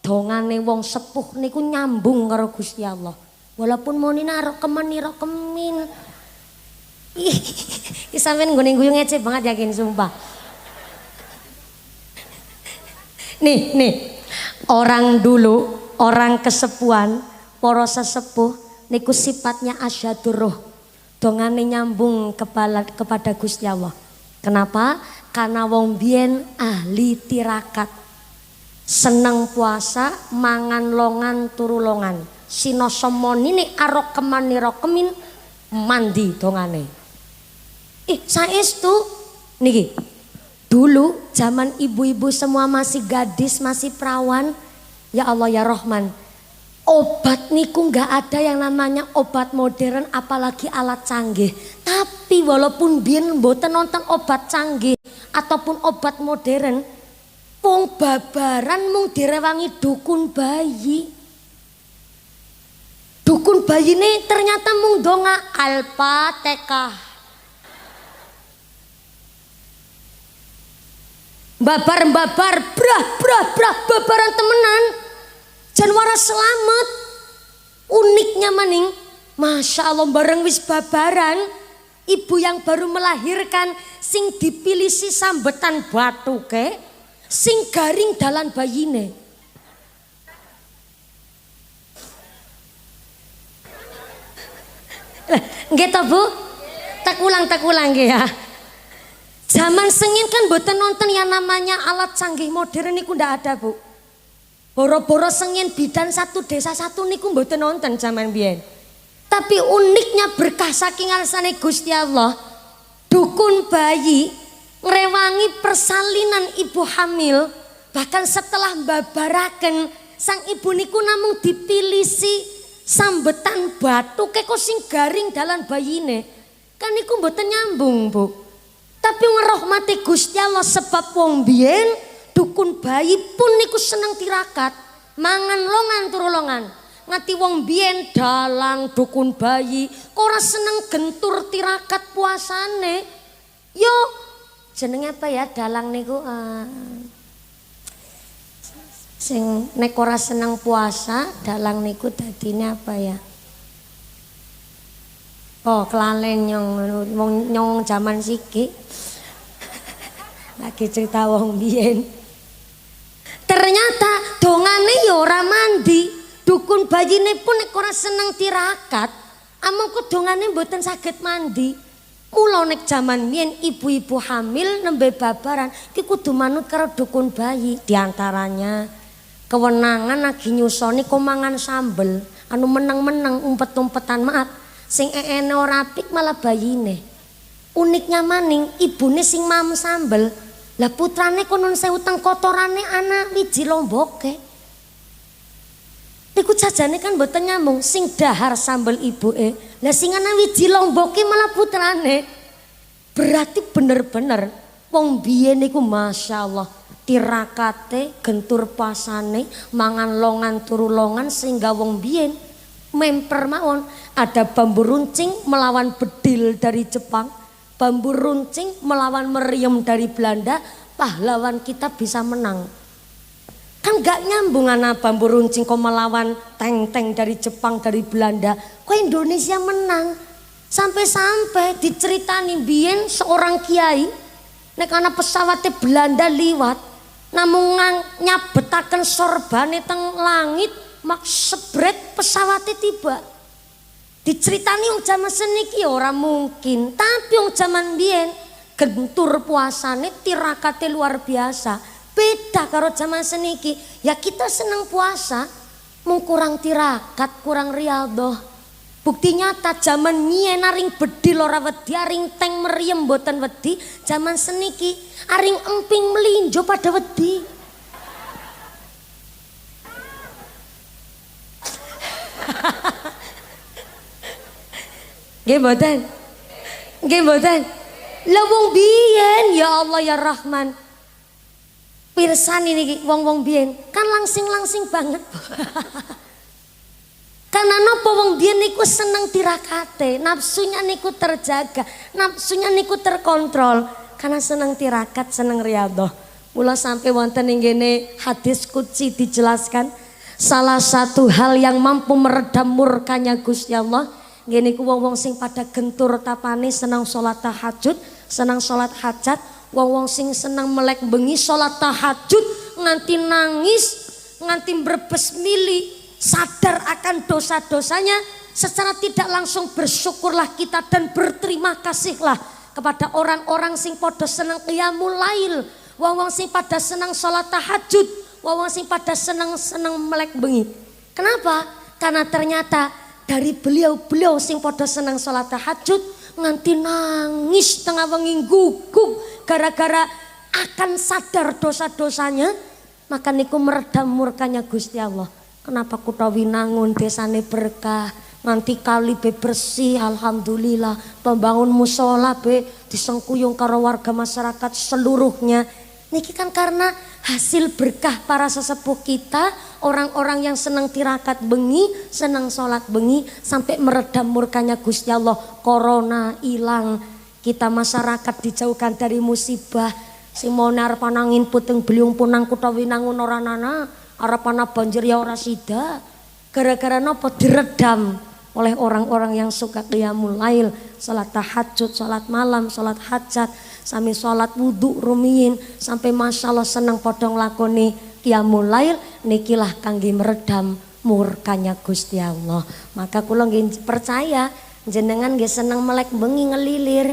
Dongane wong sepuh niku nyambung karo Gusti Allah. Walaupun monine Ar-Rahmanirrahim. Ih, sampean nggone guyu ngece banget yakin sumpah. Nih, orang dulu, orang kesepuhan, para sesepuh niku sifatnya asyadur ruh. Dongane nyambung kepada Gusti Allah. Kenapa? Karena wong biyen ahli tirakat. Seneng puasa, mangan longan turu longan. Sinoso monine Ar-Rahmanirrahim mandi dongane. Saestu niki. Dulu zaman ibu-ibu semua masih gadis, masih perawan. Ya Allah ya Rahman. Obat niku nggak ada yang namanya obat modern apalagi alat canggih. Tapi walaupun biyen mboten nonton obat canggih ataupun obat modern, wong babaran mung direwangi dukun bayi. Dukun bayi ini ternyata mung donga Al-Fatihah. Babar brah babaran temenan. Jan waras selamat. Uniknya maning, Masya Allah bareng wis babaran, ibu yang baru melahirkan sing dipilih si sambetan batu ke, sing garing dalan bayine. Nggih to Bu? Tak ulang nggih ya. Zaman sengin kan mboten nonton yang namanya alat canggih modern niku ndak ada Bu. Boro-boro sengin bidan satu desa satu niku mboten nonton zaman biyen. Tapi uniknya berkah saking ngarsane Gusti Allah, dukun bayi ngrewangi persalinan ibu hamil, bahkan setelah mbabaraken sang ibu niku namung dipilih si sambetan batu keko sing garing dalan bayine. Kan niku mboten nyambung Bu. Tapi ngerahmati Gusti Allah sebab wong biyen dukun bayi pun niku seneng tirakat, mangan longan turu longan. Ngati wong biyen dalang dukun bayi ora seneng gentur tirakat puasane. Yo jenenge apa ya dalang niku sing nek ora seneng puasa dalang niku dadine apa ya? Oh kelalen nyong zaman siki. Lagi cerita wong biyen. Ternyata dongane ya ora mandi. Dukun bayine pun nek ora seneng tirakat, amangka dongane mboten saged mandi. Mula nek jaman biyen ibu-ibu hamil nembe babaran ki kudu manut karo dukun bayi, diantaranya kewenangan lagi nyusoni komangan sambel anu meneng-meneng umpet-umpetan maaf sing eene ora apik malah bayine. Uniknya maning ibune sing mam sambel lah putrane konon sewu teng kotorane ana wiji lomboke. Iku jajane kan mboten nyambung sing dahar sambel ibuke lah sing ana wiji lomboke malah putrane. Berarti bener-bener wong biyen niku masyaallah tirakate gentur pasane mangan longan turu longan sehingga wong biyen memper mawon. Ada bambu runcing melawan bedil dari Jepang, bambu runcing melawan meriam dari Belanda, pahlawan kita bisa menang. Kan gak nyambung anak bambu runcing kok melawan tank-tank dari Jepang dari Belanda, kok Indonesia menang. Sampai-sampai diceritani biyen seorang kiai nek ana pesawate Belanda liwat namung nyabetaken sorbane teng langit mak sebret pesawate tiba. Diceritani wong jaman seniki ora mungkin, tapi wong jaman biyen gentur puasane tirakate luar biasa. Beda karo jaman seniki. Ya kita seneng puasa mung kurang tirakat, kurang riyadhah. Bukti nyata jaman biyen aring bedil ora wedi, aring teng meriem mboten wedi, jaman seniki aring emping melinjo pada wedi. Nggih mboten? Nggih mboten? Lah wong biyen ya Allah ya Rahman. Pirsani niki wong-wong biyen kan langsing-langsing banget. Karena napa wong biyen niku seneng tirakate, nafsunya niku terjaga, nafsunya niku terkontrol karena seneng tirakat, seneng riyadhah. Mula sampai wonten ing kene hadis qudsi dijelaskan salah satu hal yang mampu meredam murkanya Gusti Allah nggih niku wong-wong sing pada gentur tapane seneng salat tahajud, seneng salat hajat, wong-wong sing seneng melek bengi salat tahajud nganti nangis, nganti mbrebes mili, sadar akan dosa-dosanya, secara tidak langsung bersyukurlah kita dan berterima kasihlah kepada orang-orang sing pada seneng qiyamul lail, wong-wong sing pada seneng salat tahajud, wong-wong sing pada seneng melek bengi. Kenapa? Karena ternyata dari beliau-beliau sing pada seneng salat tahajud nganti nangis tengah wengi guguk gara-gara akan sadar dosa-dosanya, maka niku meredam murkanya Gusti Allah. Kenapa kutha Winangun desane berkah, nganti kali be bersih, alhamdulillah, pembangun musola be disengkuyung karo warga masyarakat seluruhnya. Niki kan karena hasil berkah para sesepuh kita, orang-orang yang senang tirakat bengi, senang sholat bengi, sampai meredam murkanya Gusti Allah. Corona hilang, kita masyarakat dijauhkan dari musibah. Si monar panangin puting beliung punang kutha Winangun ora nana, arepana banjir ya ora sida. Gara-gara napa diredam oleh orang-orang yang suka qiyamul lail, salat tahajud, salat malam, salat hajat, sami salat wudu rumiyin, sampai masyaallah seneng padha nglakoni qiyamul lail, nikilah kangge meredam murkanya Gusti Allah. Maka kula nggih percaya jenengan nggih seneng melek bengi ngelilir.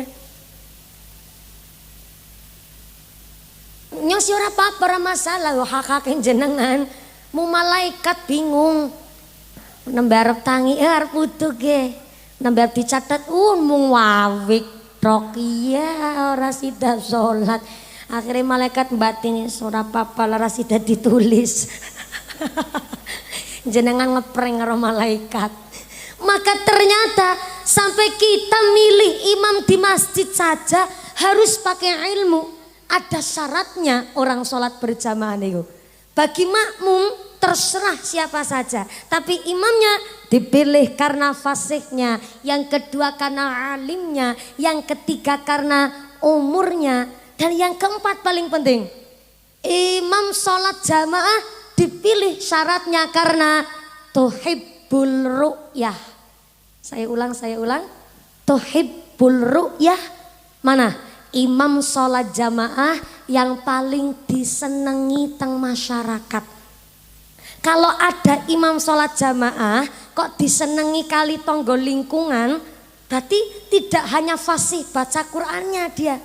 Nyos ora apa-apa, ora masalah, hak-hak jenengan. Mu malaikat bingung. Nembe arep tangi arep wudu ge. Nembe dicatet mung wawik tok iya ora sida salat. Akhirnya malaikat batin ora apa-apa ora sida ditulis. Jenengan ngeprank karo malaikat. Maka ternyata sampai kita milih imam di masjid saja harus pakai ilmu. Ada syaratnya orang sholat berjamaah niku. Bagi makmum terserah siapa saja, tapi imamnya dipilih karena fasihnya, yang kedua karena alimnya, yang ketiga karena umurnya, dan yang keempat paling penting, imam sholat jamaah dipilih syaratnya karena tuhibbul ru'yah. Saya ulang, tuhibbul ru'yah. Mana? Imam sholat jamaah yang paling disenangi teng masyarakat. Kalau ada imam sholat jamaah kok disenangi kali tonggo lingkungan, Berarti tidak hanya fasih baca Qur'annya dia.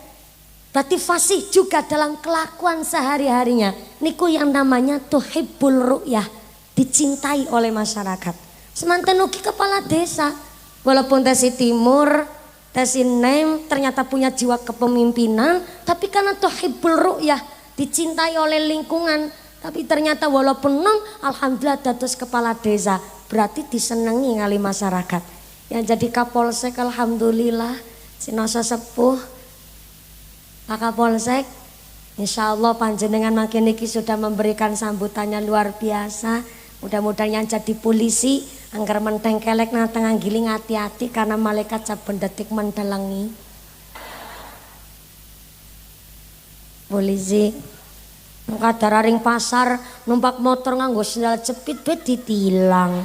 Berarti fasih juga dalam kelakuan sehari-harinya. Niku yang namanya tuhibbul ru'yah, dicintai oleh masyarakat. Semanten ugi kepala desa, walaupun tesi timur, tesi nem ternyata punya jiwa kepemimpinan, tapi karena tuhibbul ru'yah, dicintai oleh lingkungan, tapi ternyata walaupun nom, alhamdulillah dados kepala desa, berarti disenangi kali masyarakat. Yang jadi Kapolsek alhamdulillah, sinoso sepuh Pak Kapolsek, insya Allah panjenengan makin niki sudah memberikan sambutannya luar biasa. Mudah-mudahan yang jadi polisi anggar menteng kelek nang tengah giling hati-hati karena malaikat saben detik mendelengi. Polisi kadar ring pasar numpak motor nganggo sendal jepit bet ditilang.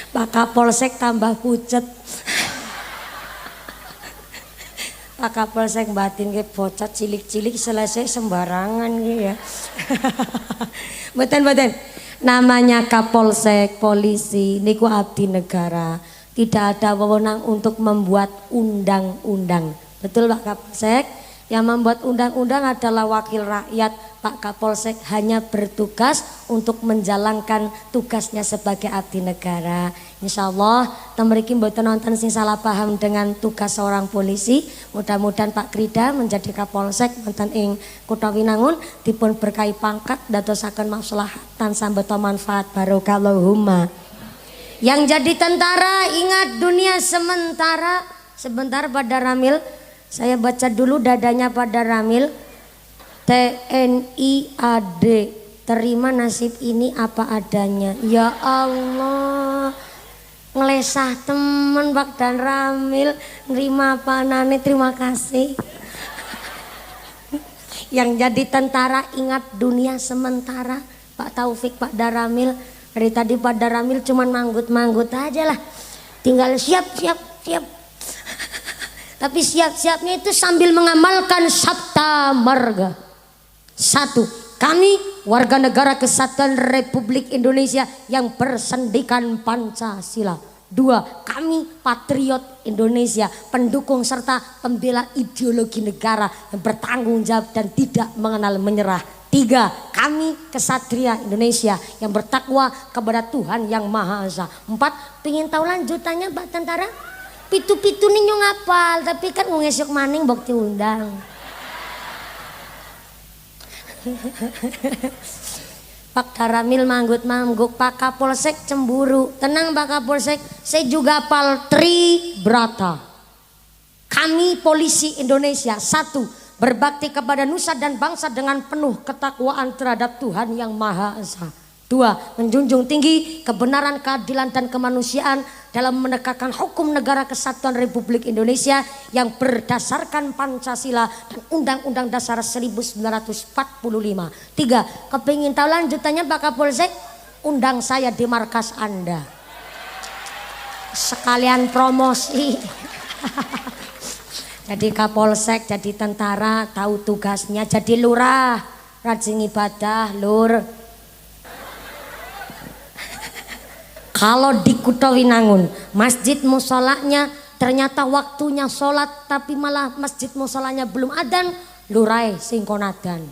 Pak Kapolsek tambah pucet. Pak Kapolsek batin ke bocah cilik-cilik selesai sembarangan gitu ya. Mboten. Namanya Kapolsek, polisi, niku abdi negara. Tidak ada wewenang untuk membuat undang-undang. Betul Pak Kapolsek? Yang membuat undang-undang adalah wakil rakyat. Pak Kapolsek hanya bertugas untuk menjalankan tugasnya sebagai abdi negara. Insya Allah temeriki mboten nonton sing salah paham dengan tugas seorang polisi. Mudah-mudahan Pak Krida menjadi Kapolsek wonten ing Kutha Winangun dipun berkahi pangkat dadosaken maslahatan sambeta manfaat barokallahumma. Yang jadi tentara ingat dunia sementara. Sebentar pada Ramil, saya baca dulu dadanya pada Ramil. TNI AD, terima nasib ini apa adanya. Ya Allah, ngelesah temen Pak dan Ramil, nerima apa nane, terima kasih. Yang jadi tentara ingat dunia sementara. Pak Taufik, Pak Daramil, dari tadi Pak Daramil cuman manggut-manggut aja lah, tinggal siap. Tapi siap-siapnya itu sambil mengamalkan sabta marga. 1. Kami warga negara kesatuan Republik Indonesia yang bersendikan Pancasila. 2. Kami patriot Indonesia, pendukung serta pembela ideologi negara yang bertanggung jawab dan tidak mengenal menyerah. 3. Kami kesatria Indonesia yang bertakwa kepada Tuhan Yang Maha Esa. 4. Pengen tahu lanjutannya Pak Tentara? Pitu-pitu nih nyong ngapal, tapi kan ngesuk maning bukti undang. Pak Daramil manggut-mangguk, Pak Kapolsek cemburu. Tenang Pak Kapolsek, saya juga hafal Tribrata. Kami polisi Indonesia, 1. Berbakti kepada nusa dan bangsa dengan penuh ketakwaan terhadap Tuhan Yang Maha Esa. 2. Menjunjung tinggi kebenaran, keadilan dan kemanusiaan dalam menegakkan hukum negara kesatuan Republik Indonesia yang berdasarkan Pancasila dan Undang-Undang Dasar 1945. 3. Kepingin tahu lanjutannya Pak Kapolsek? Undang saya di markas Anda. Sekalian promosi. Jadi Kapolsek, jadi tentara, tahu tugasnya, jadi lurah, rajin ibadah, lur. Kalau di Kutha Winangun, masjid musolanya ternyata waktunya sholat, tapi malah masjid musolanya belum adan, lurai singkonadan.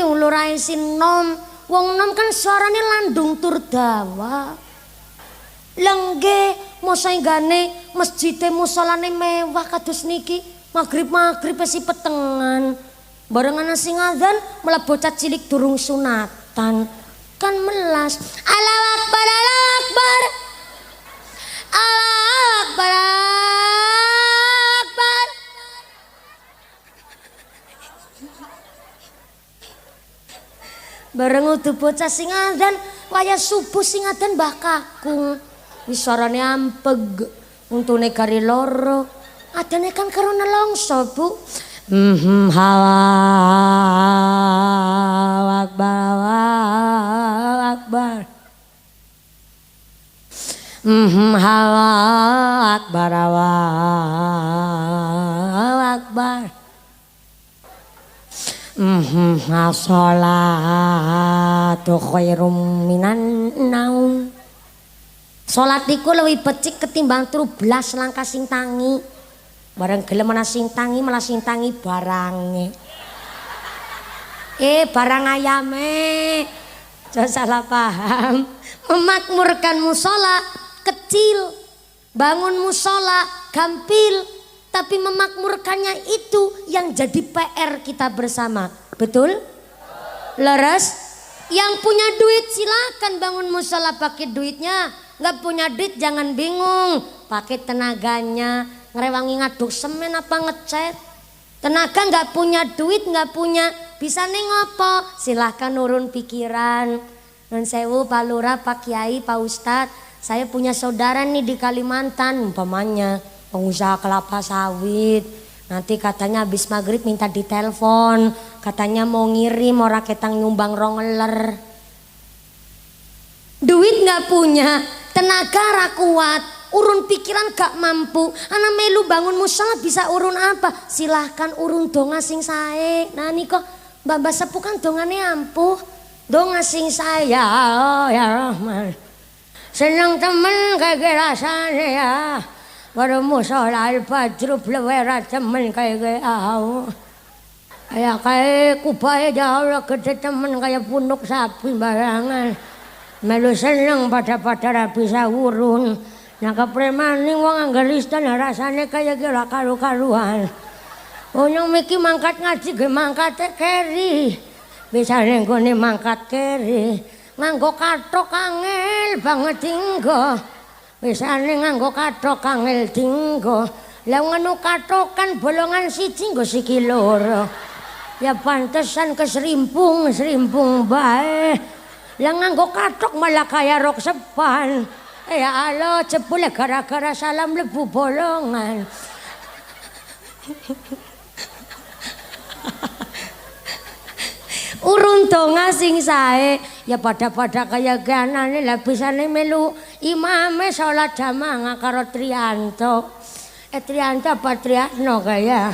Lurai sin nom, wong nom kan suaranya landung tur dawa. Lengge mosai gane masjid musolane mewah kados niki, maghrib si petengan. Barengan sing adzan malah bocah cilik durung sunatan. Kan melas. Allahu Akbar, Allahu Akbar, Allahu Akbar, Allahu Akbar. Bareng udah bocah sing adzan waya subuh sing adzan Mbah Kakung wis suarane ampeg untune kari loro adane kan karo nelongso Bu. Allahu Akbar, Allahu Akbar. Allahu Akbar, Allahu Akbar. As-sholatu khairum minan naum. Salat iku luwih becik ketimbang 13 langkah sing tangi. Bareng gelem ana sing tangi malah sing tangi barange. Barang ayame. Jangan salah paham. Memakmurkan musola kecil, bangun musola gampil, tapi memakmurkannya itu yang jadi PR kita bersama. Betul? Leres? Yang punya duit silakan bangun musola pakai duitnya. Nggak punya duit jangan bingung, pakai tenaganya. Ngerewangi ngaduk semen apa ngecat. Tenaga nggak punya duit, nggak punya, bisa nih ngopo? Silahkan urun pikiran. Nun sewu Pak Lurah, Pak Kiai, Pak Ustadz, saya punya saudara nih di Kalimantan, umpamanya pengusaha kelapa sawit. Nanti katanya habis maghrib minta ditelepon, katanya mau ngirim orang ketang nyumbang rongeler. Duit nggak punya, tenaga ra kuat, urun pikiran gak mampu. Anak melu bangun musola bisa urun apa? Silahkan urun donga sing sae. Nah nih kok Mbak Sepuh kan dongane ampuh. Donga sing saya, oh ya Rahman. Seneng temen kayak rasane ya. Baru musola al-fajr blewera temen kayak au. Kayak kubae jauh gede temen kayak punuk sapi barangan. Melu seneng pada bisa urun. Nah kepremaning wong anggeristan rasane kaya kira karu-karuan. Wong miki mangkat ngaji ge mangkate keri. Bisane nggone mangkat keri. Nganggo kathok angel banget dinggo. Bisane nganggo kathok angel dinggo. Lah ngono kathokan bolongan siji nggo siki loro. Ya pantesan keserimpung bae. Yang nganggo kathok malah kaya rok sepan. Ya Allah jebule gara-gara salam lebu bolongan. Urun donga sing sae ya pada kaya ganane lah bisane melu imame salat jamaah karo Trianto. Trianto apa Triano kaya.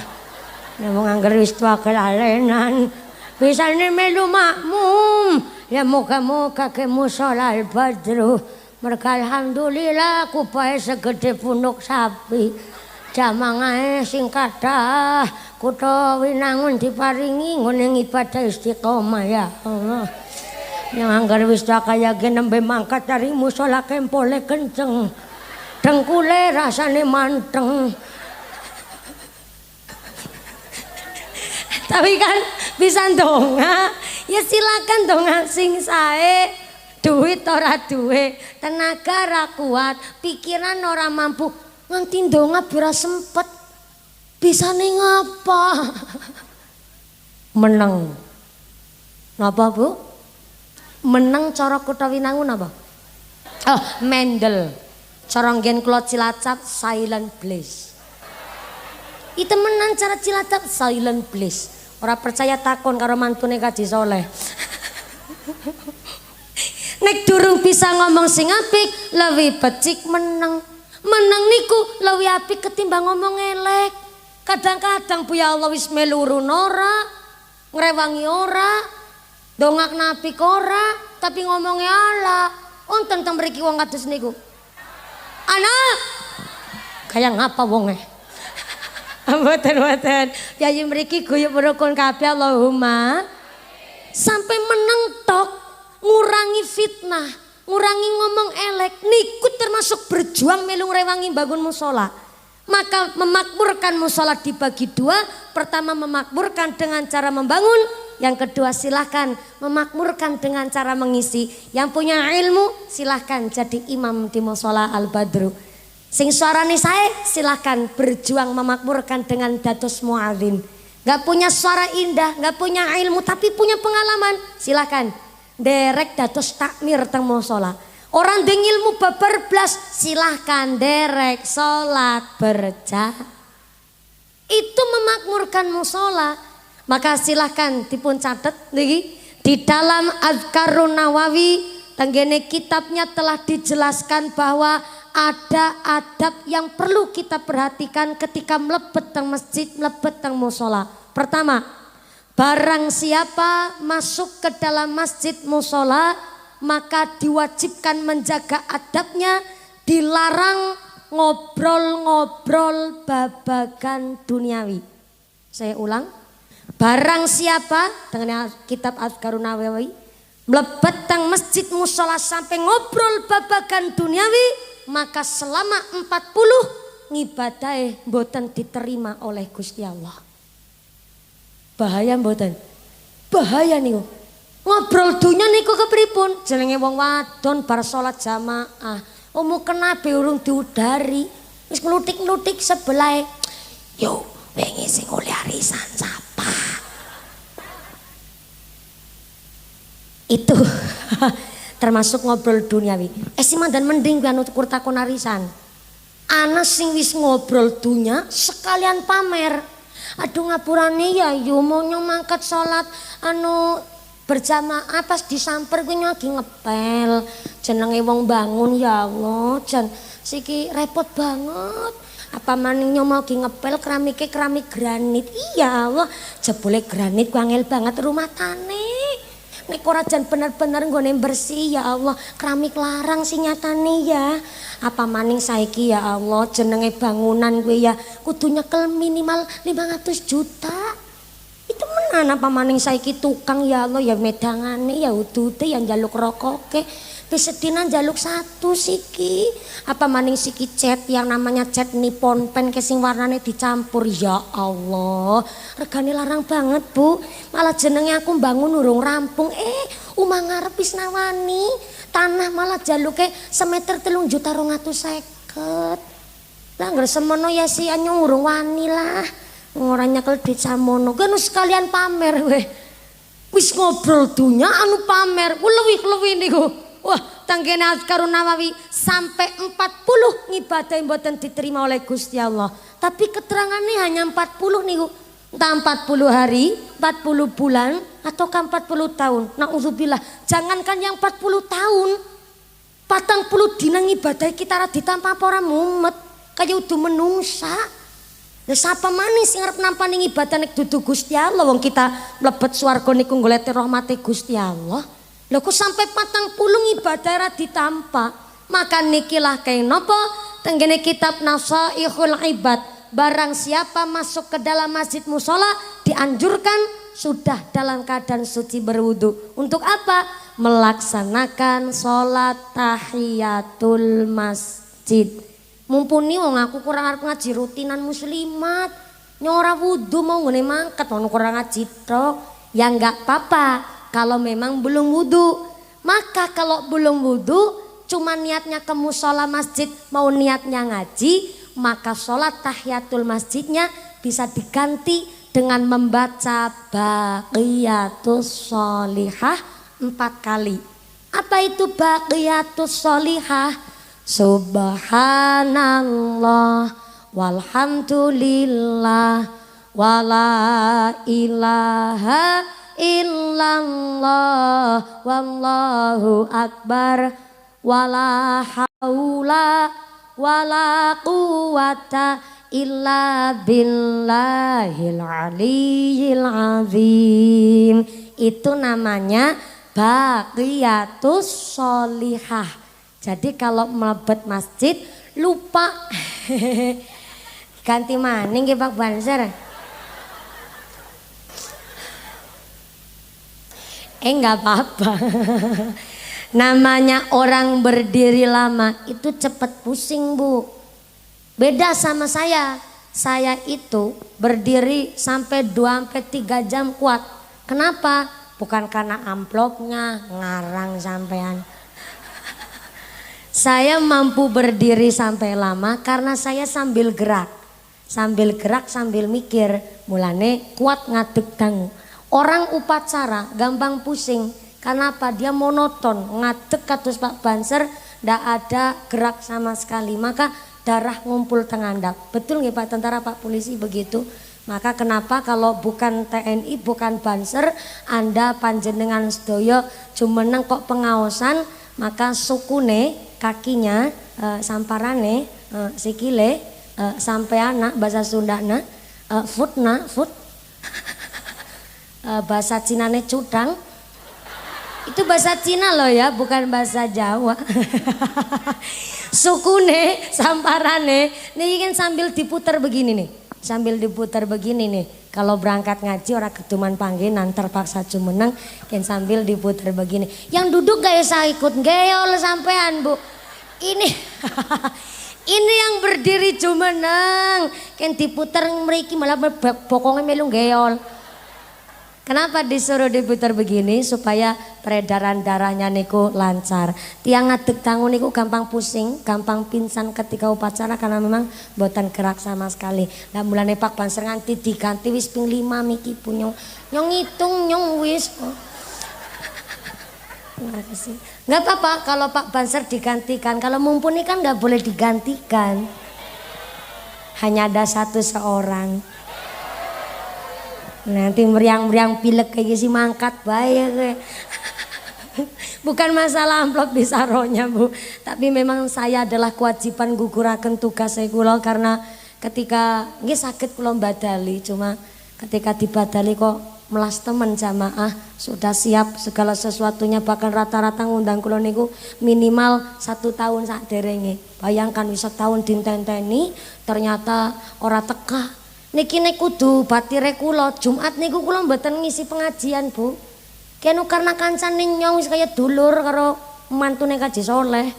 Nek wong angger wis tuwa kelalenan bisane melu makmum. Ya moga-moga ke musola al-badru. Mereka alhamdulillah kupae segede punuk sapi. Jamangae sing kathah kutha winangun diparingi ngene ibadah istiqomah ya Allah. Yang anggar wis kaya nembe mangkat dari musola kempole kenceng. Dengkule rasane manteng. Tapi kan bisa donga, ya silakan donga sing sae. Duit ora duwe, tenaga ra kuat, pikiran ora mampu. Nganti donga bira sempet. Bisane ngapa? Meneng. Napa Bu? Meneng cara kutha Winangun apa? Oh, Mendel. Cara nggen kula Cilacap silent bliss. Itu temenan cara Cilacap silent bliss. Ora percaya takon karo mantune Kaji Soleh. Nek durung bisa ngomong sing apik, lebih becik meneng. Meneng niku lebih apik ketimbang ngomong elek. Kadang-kadang Bu ya Allah wis melurun ora, ngrewangi ora, dongak napik ora, tapi ngomongnya ala. Wonten teng mriki wong kados niku. Anak kayak ngapa wonge? Mboten. Yayi mriki guyub rukun kabeh Allahumma. Sampai menentok ngurangi fitnah, ngurangi ngomong elek niku termasuk berjuang melu ngrewangi bangun musola. Maka memakmurkan musola dibagi dua. Pertama memakmurkan dengan cara membangun. Yang kedua silahkan memakmurkan dengan cara mengisi. Yang punya ilmu silahkan jadi imam di musola al-badru. Sing suarane sae silahkan berjuang memakmurkan dengan dados muadzin. Gak punya suara indah, gak punya ilmu tapi punya pengalaman, silahkan derek dados takmir teng musola. Orang deng ilmu babar blas silahkan derek salat berjamaah. Itu memakmurkan musola. Maka silahkan dipun catet niki di dalam Azkarun Nawawi tenggene kitabnya telah dijelaskan bahwa ada adab yang perlu kita perhatikan ketika mlebet teng masjid, mlebet teng musola. Pertama, Barang siapa masuk ke dalam masjid musola maka diwajibkan menjaga adabnya, dilarang ngobrol-ngobrol babagan duniawi. Saya ulang, barang siapa dengan kitab Azkarun Nawawi mlebet teng masjid musola sampai ngobrol babagan duniawi, maka selama 40 ngibadahe mboten diterima oleh Gusti Allah. Bahaya mboten? Bahaya niku. Ngobrol dunya niku kepripun? Jenenge wong wadon bar salat jamaah, kenabe urung diudari, wis nglutik-nglutik sebelahe. Yo, wingi sing oleh arisan sapa? Itu termasuk ngobrol duniawi. Si mandan mending kuwi anu takon arisan. Ana sing wis ngobrol dunya sekalian pamer. Aduh ngapurane ya yo mau mangkat salat anu berjamaah pas disamper kuwi lagi ngepel. Jenenge wong bangun ya Allah, jan siki repot banget. Apa maning mau lagi ngepel keramike keramik granit. Iya Allah, jebule granit ku angel banget rumah tane. Nek ora jan bener-bener nggone bersih ya Allah, keramik larang sing nyatane ya. Apa maning saiki ya Allah, jenenge bangunan gue ya kudu nyekel minimal 500 juta. Itu menan apa maning saiki tukang ya Allah ya medangane ya udute yang njaluk rokoke. Pesedina njaluk 1 siki. Apa maning siki cat yang namanya cat Nippon pen ke sing warnane dicampur ya Allah. Regane larang banget, Bu. Malah jenenge aku bangun urung rampung. Umah ngarep wis nawani. Tanah malah jaluke semeter 3.250.000. Lah ngger semono ya si anyo urung wani lah. Ora nyekel duit samono. Kan sekalian pamer weh. Wis ngobrol dunya anu pamer. Ku lewih-lewih niku. Wah, tanggene Azkarun Nawawi sampai 40 ngibadah mboten diterima oleh Gusti Allah. Tapi keterangannya hanya 40 niku. Entah 40 hari, 40 bulan, ataukah 40 tahun. Na'udzubillah, jangankan yang 40 tahun. 40 dina ngibadah kita ra ditampa ora mumet. Kaya udu menungsa. Lah sapa maning sing arep nampani ibadah nek dudu Gusti Allah, wong kita mlebet swarga niku goleti rahmate Gusti Allah. Lho kok sampai 40 ibadah ra ditampa. Maka nikilah kaya napa tenggene kitab Nasaihul Ibad, barang siapa masuk ke dalam masjid musola dianjurkan sudah dalam keadaan suci berwudu. Untuk apa? Melaksanakan sholat tahiyatul masjid. Mumpuni wong aku kurang arep ngaji rutinan muslimat, nyora wudu mau ngene mangkat wong kurang ngaji tok. Ya enggak apa-apa kalau memang belum wudu. Maka kalau belum wudu cuma niatnya ke musola masjid mau niatnya ngaji, maka sholat tahiyatul masjidnya bisa diganti dengan membaca baqiyatus sholihah 4 kali. Apa itu baqiyatus sholihah? Subhanallah walhamdulillah wala ilaha illallah wallahu akbar wala haula wala quwata illa billahil aliyyil azim. Itu namanya baqiyatus sholihah. Jadi kalau melebet masjid lupa ganti maning nggih Pak Banser. Enggak apa-apa. Namanya orang berdiri lama itu cepat pusing, Bu. Beda sama saya. Saya itu berdiri sampai 2-3 jam kuat. Kenapa? Bukan karena amplopnya ngarang sampean. Saya mampu berdiri sampai lama karena saya sambil gerak. Sambil gerak sambil mikir. Mulane kuat ngadeg dangu. Orang upacara gampang pusing. Kenapa? Dia monoton, ngadeg kados Pak Banser, ndak ada gerak sama sekali. Maka darah ngumpul tengandap. Betul nggih Pak Tentara, Pak Polisi begitu? Maka kenapa kalau bukan TNI, bukan Banser, Anda panjenengan sedaya jumeneng kok pengaosan, maka sukune, kakinya, samparane, sikile, sampai anak bahasa Sundana, foot bahasa Cinane cudang. Itu bahasa Cina loh ya, bukan bahasa Jawa. Sukune, samparane, nih kan sambil diputar begini nih. Sambil diputar begini nih. Kalau berangkat ngaji orang keduman panggilan terpaksa cumeneng kan sambil diputar begini. Yang duduk gak usah ikut geol sampean Bu. Ini ini yang berdiri cumeneng kan diputar mriki malah bokongnya melu geol. Kenapa disuruh diputar begini? Supaya peredaran darahnya niku lancar. Tiang ngadeg tangu niku gampang pusing, gampang pingsan ketika upacara karena memang boten gerak sama sekali. Lah mulane Pak Banser nganti diganti wis ping 5 miki punya. Nyong ngitung nyong wis. Nggak apa-apa kalau Pak Banser digantikan. Kalau mumpuni kan nggak boleh digantikan. Hanya ada satu seorang. Nanti meriang-meriang pilek kayak gini mangkat baik. Bukan masalah amplop bisa rohnya Bu, tapi memang saya adalah kewajiban guguraken tugas saya kula karena ketika nggih saged kula badali, cuma ketika dibadali kok melas temen jamaah sudah siap segala sesuatunya, bahkan rata-rata ngundang kula niku minimal 1 tahun saderenge. Bayangkan wis setahun dintenteni ternyata ora teka. Niki nek kudu batire kula Jumat niku kula mboten ngisi pengajian Bu. Kene karena kancane nyong wis kaya dulur karo mantune Kaji Soleh.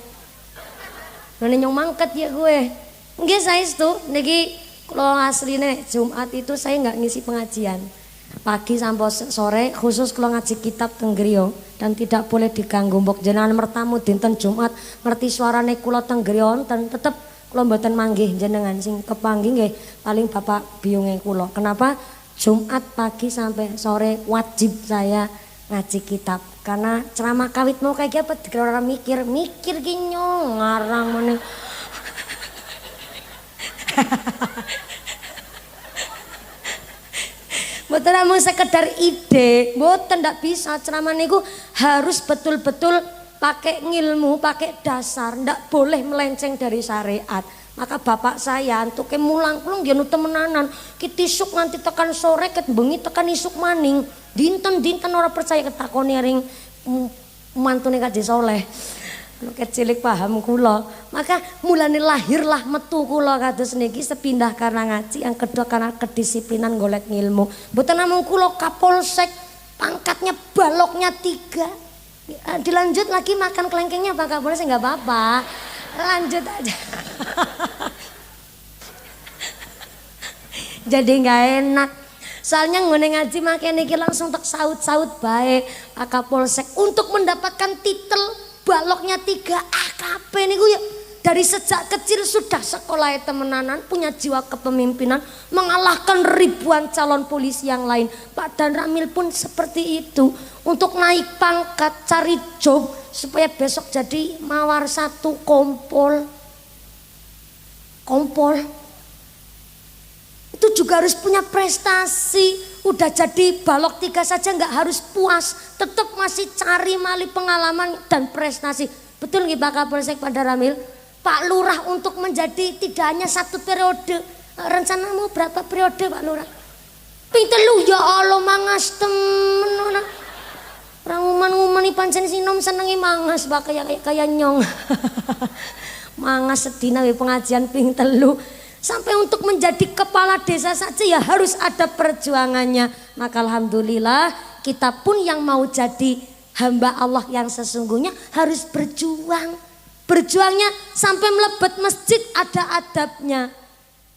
Nene nyong mangket ya gue. Nggih saestu niki kula asline Jumat itu saya nggak ngisi pengajian. Pagi sampai sore khusus kula ngaji kitab teng griya dan tidak boleh diganggu. Mbok jenengan mertamu dinten Jumat ngerti suarane kula teng griya wonten tetep kula mboten manggih jenengan sing kepanggih nggih paling bapak biunge kula. Kenapa? Jumat pagi sampai sore wajib saya ngaji kitab. Karena ceramah kawit mau kayak apa dikira orang mikir ki nyong ngarang meneh. Mboten namung sekedar ide, mboten ndak bisa ceramah niku harus betul-betul pakai ngilmu, pakai dasar, ndak boleh melenceng dari syariat. Maka bapak saya antuke mulang kulung nggih temenanan. Ki tisuk nganti tekan sore ket bengi tekan isuk maning. Dinten-dinten ora percaya ketakoni ring mantune Kaji Soleh. Nek cilik paham kula. Maka mulane lahirlah metu kula kados niki sepindah karena ngaji, yang kedua karena kedisiplinan golek ngilmu. Mboten namung kula Kapolsek pangkatnya baloknya 3. Dilanjut lagi makan kelengkengnya Pak Kapolres nggak apa-apa, lanjut aja. Jadi nggak enak soalnya ngene ngaji makanya niki langsung tak saut-saut baik Pak Kapolsek untuk mendapatkan titel baloknya 3 AKP niku ya dari sejak kecil sudah sekolah temenanan, punya jiwa kepemimpinan, mengalahkan ribuan calon polisi yang lain. Pak Dan Ramil pun seperti itu. Untuk naik pangkat, cari job supaya besok jadi mawar 1 kompol. Itu juga harus punya prestasi. Udah jadi balok 3 saja nggak harus puas, tetap masih cari mali pengalaman dan prestasi. Betul nggih Pak Kapolsek Pak Daramil? Pak Lurah untuk menjadi tidak hanya 1 periode. Rencanamu berapa periode Pak Lurah? Ping 3 ya Allah mangas temen. Orang nguman-ngumani pancen sinom senengi mangas Pak kayak nyong. Mangas sedina pengajian ping 3. Sampai untuk menjadi kepala desa saja ya harus ada perjuangannya. Maka alhamdulillah kita pun yang mau jadi hamba Allah yang sesungguhnya harus berjuang. Berjuangnya sampai melebet masjid ada adabnya.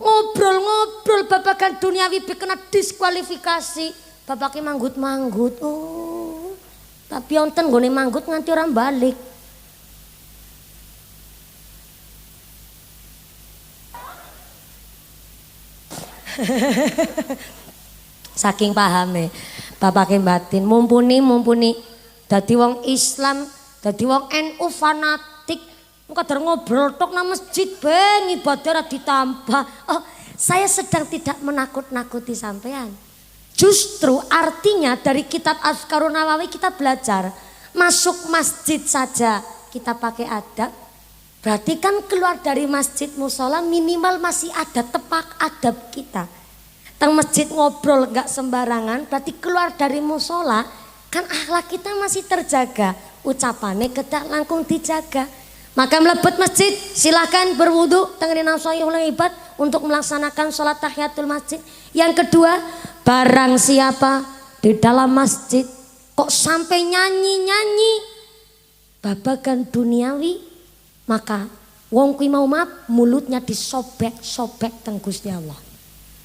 Ngobrol-ngobrol babagan duniawi kena diskualifikasi. Babake manggut-manggut. Oh. Tapi wonten nggone manggut nganti orang balik. Saking pahame bapake batin mumpuni dadi wong Islam, dadi wong NU fanatik. Kadang ngobrol tok nang masjid beng ibadah ora ditambah. Oh, saya sedang tidak menakut-nakuti sampean. Justru artinya dari kitab Azkarun Nawawi kita belajar masuk masjid saja kita pakai adab. Berarti kan keluar dari masjid musola minimal masih ada tepak adab kita. teng masjid ngobrol nggak sembarangan, berarti keluar dari musola kan akhlak kita masih terjaga, ucapannya kedak langkung dijaga. Maka melebet masjid silahkan berwudu tengerin nafsayul ibad untuk melaksanakan sholat tahiyatul masjid. Yang kedua, barang siapa di dalam masjid kok sampai nyanyi-nyanyi babagan duniawi, maka wong kuwi mau maaf mulutnya disobek-sobek teng Gusti Allah.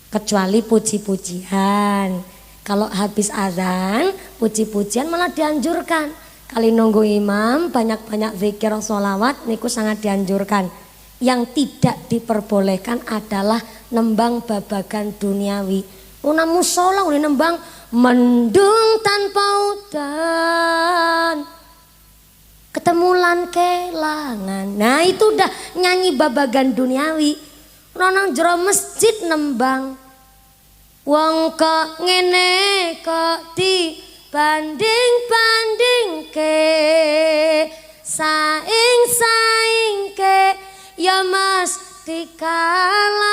Kecuali puji-pujian. Kalau habis azan, puji-pujian malah dianjurkan. Kali nunggu imam banyak-banyak zikir sholawat niku sangat dianjurkan. Yang tidak diperbolehkan adalah nembang babagan duniawi. Una musola uli nembang mendung tanpa udan, ketemulan kelangan. Nah itu udah nyanyi babagan duniawi. Nang jero masjid nembang wong kok ngene kok di banding ke saing ke ya mesti kalah.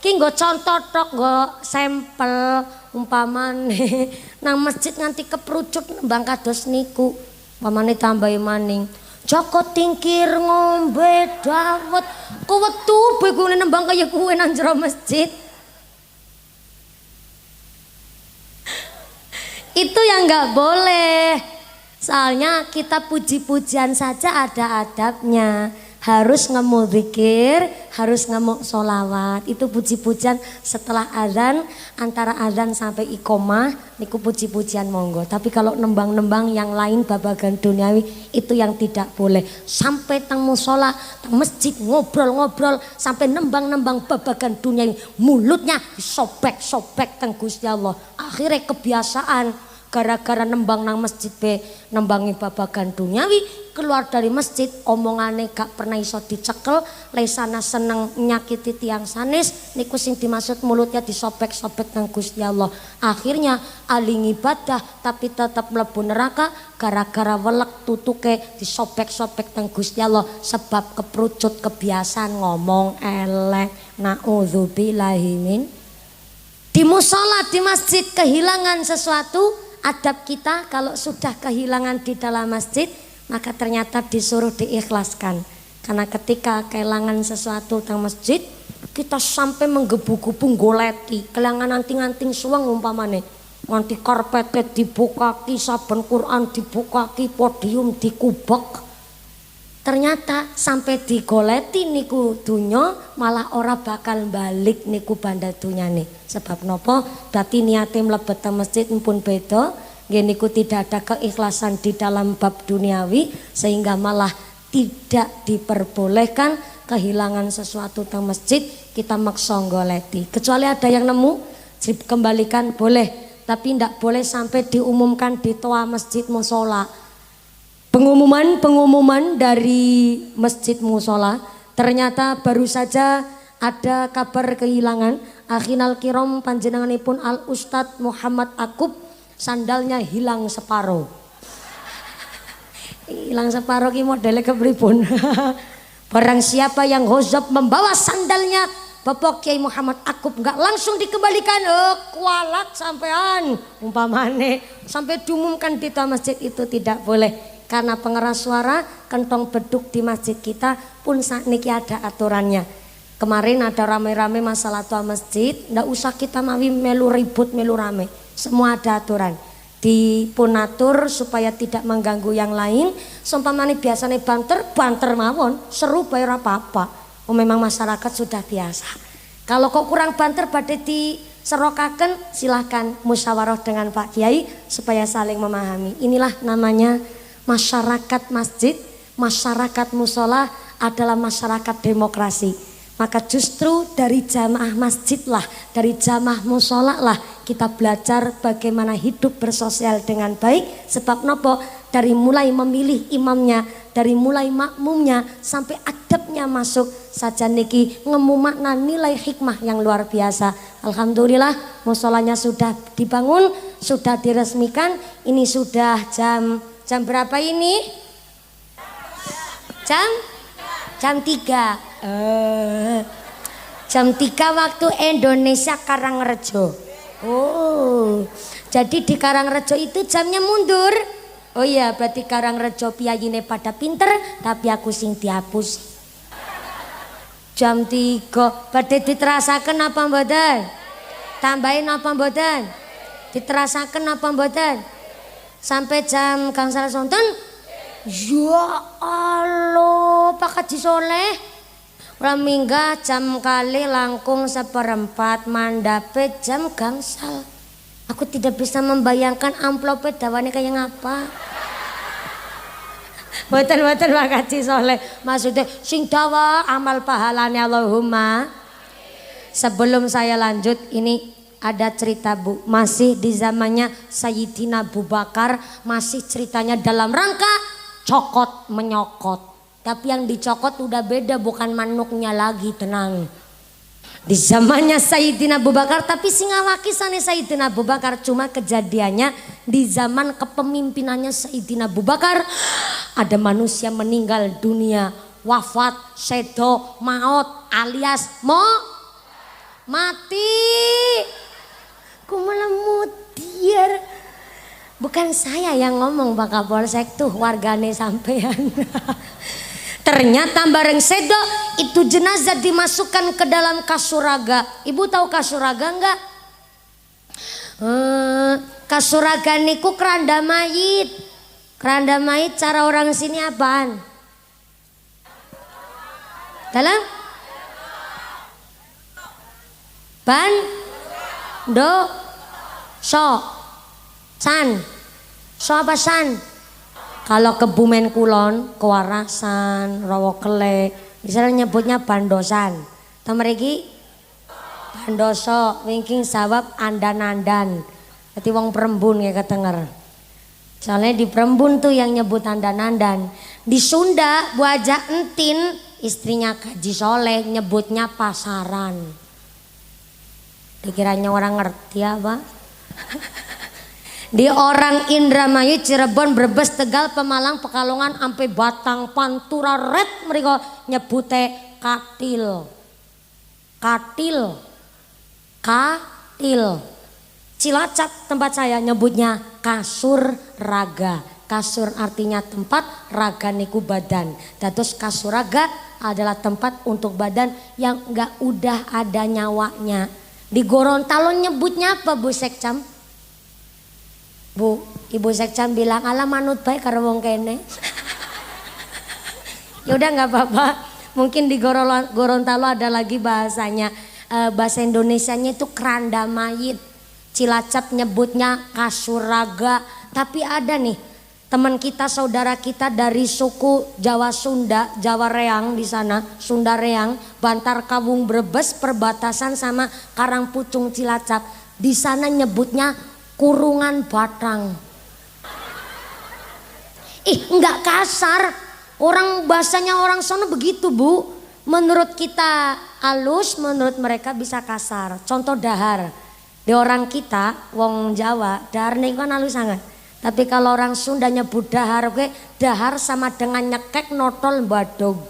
Ki nggo contoh tok, nggo sampel umpamane nang masjid nganti keprucut nembang kados niku. Umpamane tambahi maning Joko tingkir ngombe dawet kuwetu begune nembang kaya kuwe nang jero masjid. Itu yang nggak boleh. Soalnya kita puji-pujian saja ada adabnya. Harus ngemu zikir, harus ngemu sholawat. Itu puji-pujian setelah azan, antara azan sampai iqomah, niku puji-pujian monggo. Tapi kalau nembang-nembang yang lain babagan duniawi itu yang tidak boleh. Sampai teng musola, teng masjid ngobrol-ngobrol, sampai nembang-nembang babagan duniawi, mulutnya sobek-sobek teng Gusti Allah. Akhirnya kebiasaan. Gara-gara nembang nang masjid be nembangi babagan duniawi, keluar dari masjid omongane gak pernah iso dicekel, lesana seneng nyakiti tiang sanes, niku sing dimaksud mulutnya disobek-sobek nang Gusti Allah. Akhirnya aling ibadah tapi tetap mlebu neraka gara-gara welek tutuke disobek-sobek nang Gusti Allah sebab keprucut kebiasaan ngomong elek. Naudzubillahi min. Di musola di masjid kehilangan sesuatu. Adab kita kalau sudah kehilangan di dalam masjid maka ternyata disuruh diikhlaskan. Karena ketika kehilangan sesuatu di masjid kita sampai menggebu-gebu goleti, kehilangan anting-anting suweng umpamane, nganti karpetnya dibukaki, saben Quran dibukaki, podium dikubek. Ternyata sampai digoleti niku dunya malah ora bakal balik niku banda dunyane. Sebab nopo? Berarti niate mlebet masjid pun beda. Nggih niku tidak ada keikhlasan di dalam bab duniawi sehingga malah tidak diperbolehkan kehilangan sesuatu di masjid kita maksa goleti. Kecuali ada yang nemu dikembalikan boleh, tapi tidak boleh sampai diumumkan di toa masjid musola. Pengumuman dari masjid musola ternyata baru saja ada kabar kehilangan akhinal kiram panjenenganipun Al Ustadz Muhammad Akub sandalnya hilang separuh. Hilang separuh ki modele kepripun. Barang siapa yang ghazab membawa sandalnya Bapak Kiai Muhammad Akub nggak langsung dikembalikan, kualat sampean umpamane sampai diumumkan di masjid itu tidak boleh. Karena pengeras suara, kentong beduk di masjid kita pun saat niki ada aturannya. Kemarin ada rame-rame masalah tua masjid, ndak usah kita mawi melu ribut melu rame. Semua ada aturan. Dipun atur supaya tidak mengganggu yang lain. Seumpamane biasanya banter mawon, seru bayar apa-apa. Oh memang masyarakat sudah biasa. Kalau kok kurang banter badhe diserokaken, silahkan musyawarah dengan Pak Kiai supaya saling memahami. Inilah namanya masyarakat masjid, masyarakat musola adalah masyarakat demokrasi. Maka justru dari jamaah masjid lah, dari jamaah musola lah kita belajar bagaimana hidup bersosial dengan baik. Sebab nopo? Dari mulai memilih imamnya, dari mulai makmumnya sampai adabnya masuk saja niki ngemu makna nilai hikmah yang luar biasa. Alhamdulillah musolanya sudah dibangun, sudah diresmikan. Ini sudah jam berapa ini? Jam Jam 3. Jam 3 waktu Indonesia Karangrejo. Oh, jadi di Karangrejo itu jamnya mundur. Oh iya, berarti Karangrejo piyayine pada pinter, tapi aku sing dihapus. Jam 3, badhe diterasaken apa mboten? Tambahin apa mboten? Diterasaken apa mboten? Sampai jam gangsal sonten? Ya Allah, Pak Haji Soleh. Mingga jam kali langkung 1/4 mandape jam gangsal. Aku tidak bisa membayangkan amplopnya dawane kayak ngapa. Boten Pak Haji Soleh. Maksudnya sing dawa amal pahalane Allahumma. Sebelum saya lanjut, ini ada cerita Bu, masih di zamannya Sayyidina Abu Bakar, masih ceritanya dalam rangka cokot menyokot. Tapi yang dicokot udah beda, bukan manuknya lagi, tenang. Di zamannya Sayyidina Abu Bakar, tapi sing ngawakisane Sayyidina Abu Bakar, cuma kejadiannya di zaman kepemimpinannya Sayyidina Abu Bakar ada manusia meninggal dunia, wafat, sedo, maut alias mati. Malah mutiar. Bukan saya yang ngomong Pak Kapolsek tuh, wargane sampean. Ternyata bareng sedo itu jenazah dimasukkan ke dalam kasuraga. Ibu tahu kasuraga enggak? Kasuraga niku keranda mayit. Keranda mayit cara orang sini apaan? Dalam? San. So apa san? Kalau Kebumen Kulon, Kewarasan, Rawa Kelek, misalnya nyebutnya bandosan. Tahu mriki? Bandoso, wingking sawab andan-andan. Dadi wong Perembun ya ketenger. Soalnya di Perembun tuh yang nyebut andan-andan. Di Sunda Bu Haja Entin, istrinya Haji Soleh, nyebutnya pasaran. Dikiranya orang ngerti apa? Di orang Indramayu, Cirebon, Brebes, Tegal, Pemalang, Pekalongan, ampe Batang, Pantura, Red mereka nyebute katil. Cilacap tempat saya nyebutnya kasur raga. Kasur artinya tempat, raga niku badan. Dados kasur raga adalah tempat untuk badan yang enggak udah ada nyawanya. Di Gorontalo nyebutnya apa Bu Sekcam? Bu, Ibu Sekcam bilang ala manut baik karo wong kene. Ya udah nggak apa-apa. Mungkin di Gorontalo ada lagi bahasanya. Bahasa Indonesianya itu keranda mayit. Cilacap nyebutnya kasuraga. Tapi ada nih teman kita, saudara kita dari suku Jawa Sunda, Jawa Reang di sana, Sunda Reang, Bantar Kawung Brebes, perbatasan sama Karangpucung Cilacap. Di sana nyebutnya kurungan batang. Enggak kasar. Orang bahasanya orang sono begitu Bu. Menurut kita halus, menurut mereka bisa kasar. Contoh dahar. Di orang kita, wong Jawa, dahar ini kan halus sangat. Tapi kalau orang Sunda nyebut dahar, dahar sama dengan nyekek notol badog.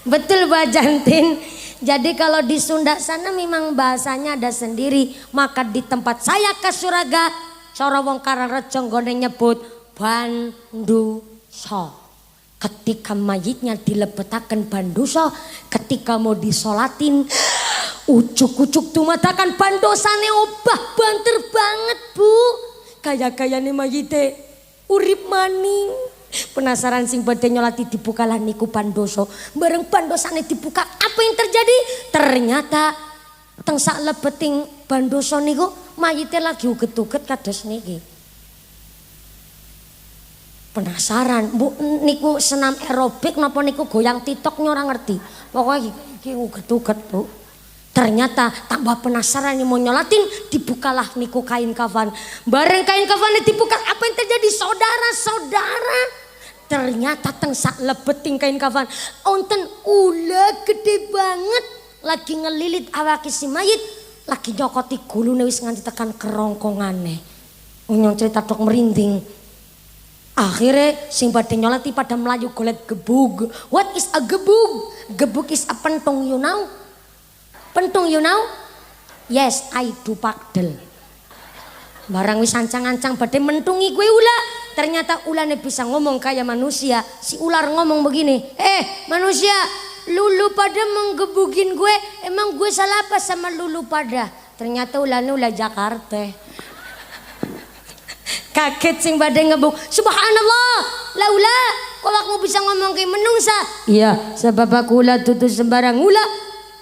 Betul Bu Jantin. Jadi kalau di Sunda sana memang bahasanya ada sendiri. Maka di tempat saya kasuraga, cara wong Karangrejo nggone nyebut banduso. Ketika mayitnya dilebetaken banduso, ketika mau disolatin, ucuk-ucuk tumatakan bandosane obah banter banget Bu. Kaya-kayane mayite urip maning. Penasaran sing badhe nyolati dibukalah niku bandoso. Bareng bandosane dibuka, apa yang terjadi? Ternyata teng sak lebeting bandoso niku mayite lagi uget-uget kados niki. Penasaran, Bu, niku senam aerobik napa niku goyang TikTok ora ngerti. Pokoknya iki uget-uget Bu. Ternyata tambah penasaran yang mau nyolatin, dibukalah niku kain kafan. Bareng kain kafannya dibuka, apa yang terjadi? Saudara-saudara, ternyata teng sak lebeting kain kafan onten ulah gede banget lagi ngelilit awake si mayit, lagi nyokoti gulune wis nganti tekan kerongkongane. Nyong cerita tok merinding. Akhirnya sing badhe nyolati pada melayu golet gebug. What is a gebug? Gebug is a pentung, you know? Pentung, you know? Yes, I do pakdel. Barang wis ancang-ancang badhe mentungi gue ula. Ternyata ulane bisa ngomong kayak manusia. Si ular ngomong begini, manusia, lulu pada menggebugin gue. Emang gue salah apa sama lulu pada? Ternyata ulane ulah Jakarta. Kaget sing badhe ngebuk. Subhanallah, laula kok aku bisa ngomong kayak menungsa. Iya, sebab aku ulah tutu sembarang ulah.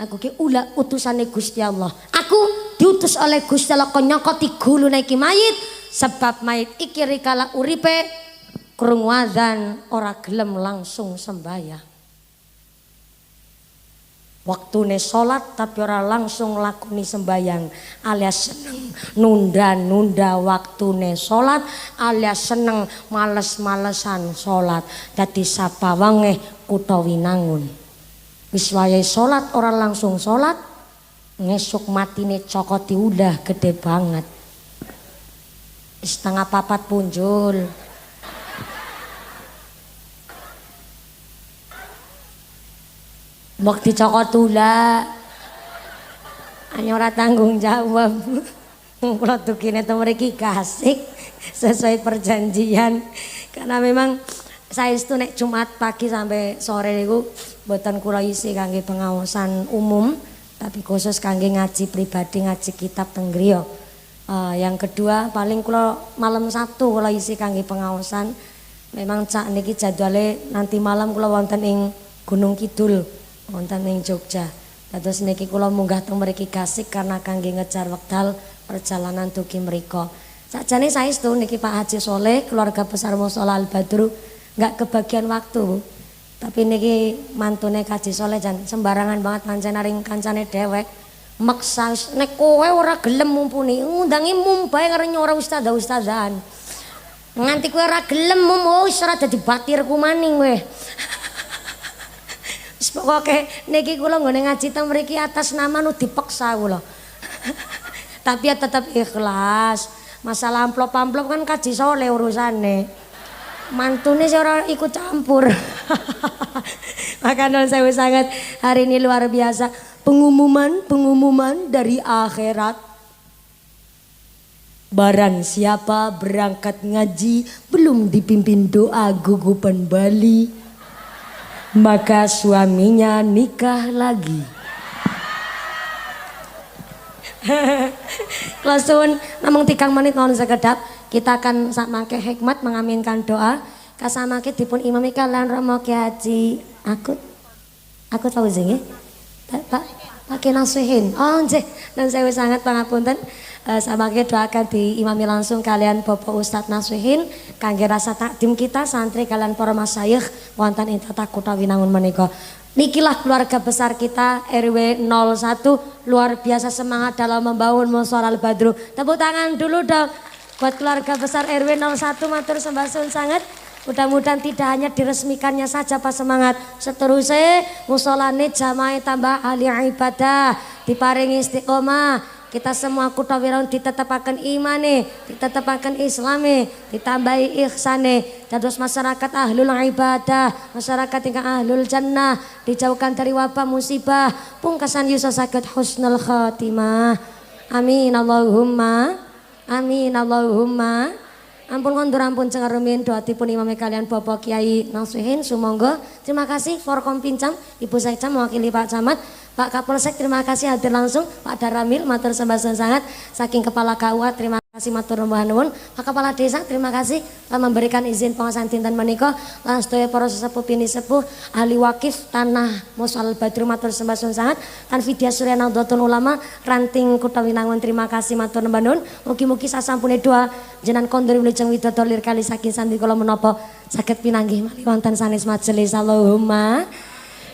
Aku ki ulah utusane Gusti Allah. Aku diutus oleh Gusti Allah kok nyokoti gulu naiki mayit. Sebab mayit iki rikala uripe krungu adzan ora gelem langsung sembahyang. Waktune sholat tapi ora langsung lakoni sembahyang, alias seneng nunda-nunda waktune sholat, alias seneng males-malesan sholat. Dadi sapa wange kutha Winangun wis wayahe sholat ora langsung sholat, ngesuk matine cokoti udah gede banget. Setengah papat punjul. Mbok dicokot ula. Hanya ora tanggung jawab. Kula tukine to mriki kasik sesuai perjanjian. Karena memang saestu nek Jumat pagi sampai sore niku mboten kula isi kangge pengaosan umum, tapi khusus kangge ngaji pribadi, ngaji kitab teng griya. Yang kedua paling kula malam Sabtu kula isi kangge pengaosan. Memang cak niki jadwale nanti malam kula wonten ing Gunung Kidul. Wonten ing Jogja. Dados niki kula munggah teng mriki Kasik karena kangge ngejar wekdal perjalanan dugi mriko. Sakjane saestu niki Pak Haji Soleh, keluarga besar Mushola Al Badru enggak kebagian waktu. Bu. Tapi niki mantune Haji Soleh jan sembarangan banget pancen ring kancane dhewek. Meksa nek kowe ora gelem mumpuni, ngundangi mum bae ngarep ora ustadzah-ustadzan. Nganti kowe ora gelem mum wis ora dadi batirku maning kowe. Pokoke niki kula nggone ngaji teng mriki atas nama nu dipeksa kula. Tapi ya tetap ikhlas. Masalah amplop-amplop kan Kaji Soleh urusane. Mantune sih ora ikut campur. Maka non sewu sangat hari ini luar biasa. Pengumuman dari akhirat. Barang siapa berangkat ngaji belum dipimpin doa gugupan Bali, maka suaminya nikah lagi. Klausun namung 3 menit non sekedap kita akan samangke hikmat mengaminkan doa kasamangke dipun imami kalian Romo Ki Haji aku tahu nggih Pak Nasihin. Oh nggih, dan saya sangat pangapunten. Samangke doakan diimami langsung kalian Bapak Ustadz Nasihin kangge rasa takdim kita santri kalian para masyayikh wonten ing tata kutha Winangun menika. Nikilah keluarga besar kita RW 01 luar biasa semangat dalam membangun Mushola Al Badru. Tepuk tangan dulu dong buat keluarga besar RW 01 matur sembah sun sangat. Mudah-mudahan tidak hanya diresmikannya saja Pak semangat. Seterusnya musholane jamaah tambah ahli ibadah, diparingi istiqomah. Kita semua kutha Winangun ditetapaken imane, ditetapaken islame, ditambahi ihsane. Dados masyarakat ahlul ibadah, masyarakat ingkang ahlul jannah, dijauhkan dari wabah musibah, pungkasan yusa saged husnul khatimah. Amin Allahumma. Amin Allahumma. Ampun kondur ampun cengeremin doatipun imame kalian Bapak Kiai Nasihin sumangga. Terima kasih Forkom Pincam, Ibu Sekca mewakili Pak Camat, Pak Kapolsek terima kasih hadir langsung, Pak Daramil matur sembah sangat, saking Kepala KUA terima kasih matur nuwun, Pak Kepala Desa terima kasih telah memberikan izin pengawasan dinten menika, lan sedaya para sesepuh bini sepuh ahli wakif tanah Mushola Al Badru matur sembah sangat, lan Vidya Surya Nahdlatul Ulama ranting Kutha Winangun terima kasih matur nuwun. Mugi-mugi sasampune doa jenengan kondur wilujeng widodo lir kali saking sandi kula menapa saged pinanggih malih wonten sanes majelis. Allahumma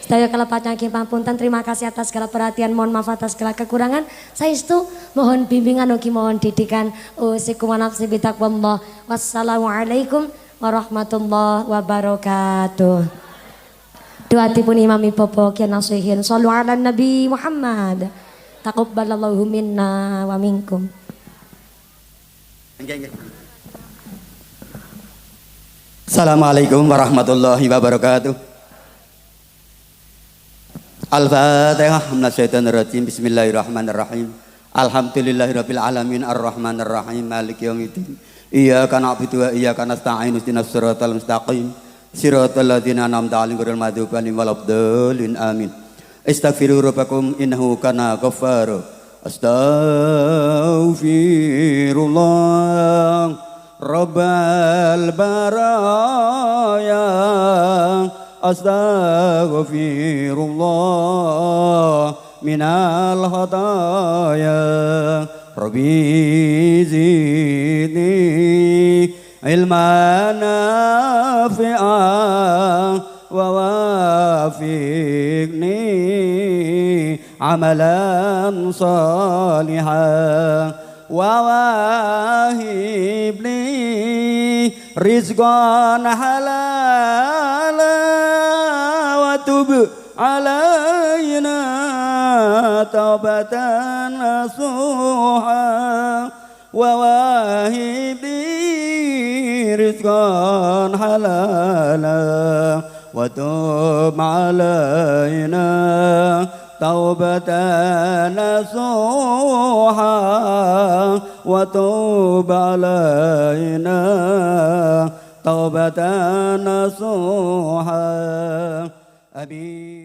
sedaya kalepat nyangking pampunten, terima kasih atas segala perhatian, mohon maaf atas segala kekurangan. Saestu mohon bimbingan ugi mohon didikan. Usikum wa nafsi bitaqwallah. Wassalamualaikum warahmatullahi wabarakatuh. Doatipun imami Bapak Kiai Nasihin. Shallu ala Nabi Muhammad. Taqabbalallahu minna wa minkum. Assalamualaikum warahmatullahi wabarakatuh. Al-Fatihah minasyaitonir rajim. Bismillahirrahmanirrahim. Alhamdulillahirabbil alamin arrahmanir rahim maliki yaumiddin. Iyyaka na'budu wa iyyaka nasta'in ihdinas siratal mustaqim. Siratal ladzina an'amta 'alaihim ghairil maghdubi 'alaihim waladdallin amin. Astaghfiru rabbakum innahu kana ghaffara. Astaghfirullah Rabbal baraya. Astaghfirullah minal khataya. Rabbi zidni ilman nafi'an wa wafiqni amalan salihan wa wahib li rizqan halal wa tub alaina taubatan nasuha wa wahib li rizqan halal wa tub alaina taubatan nasuha wa tub alaina taubatan nasuha. Amin.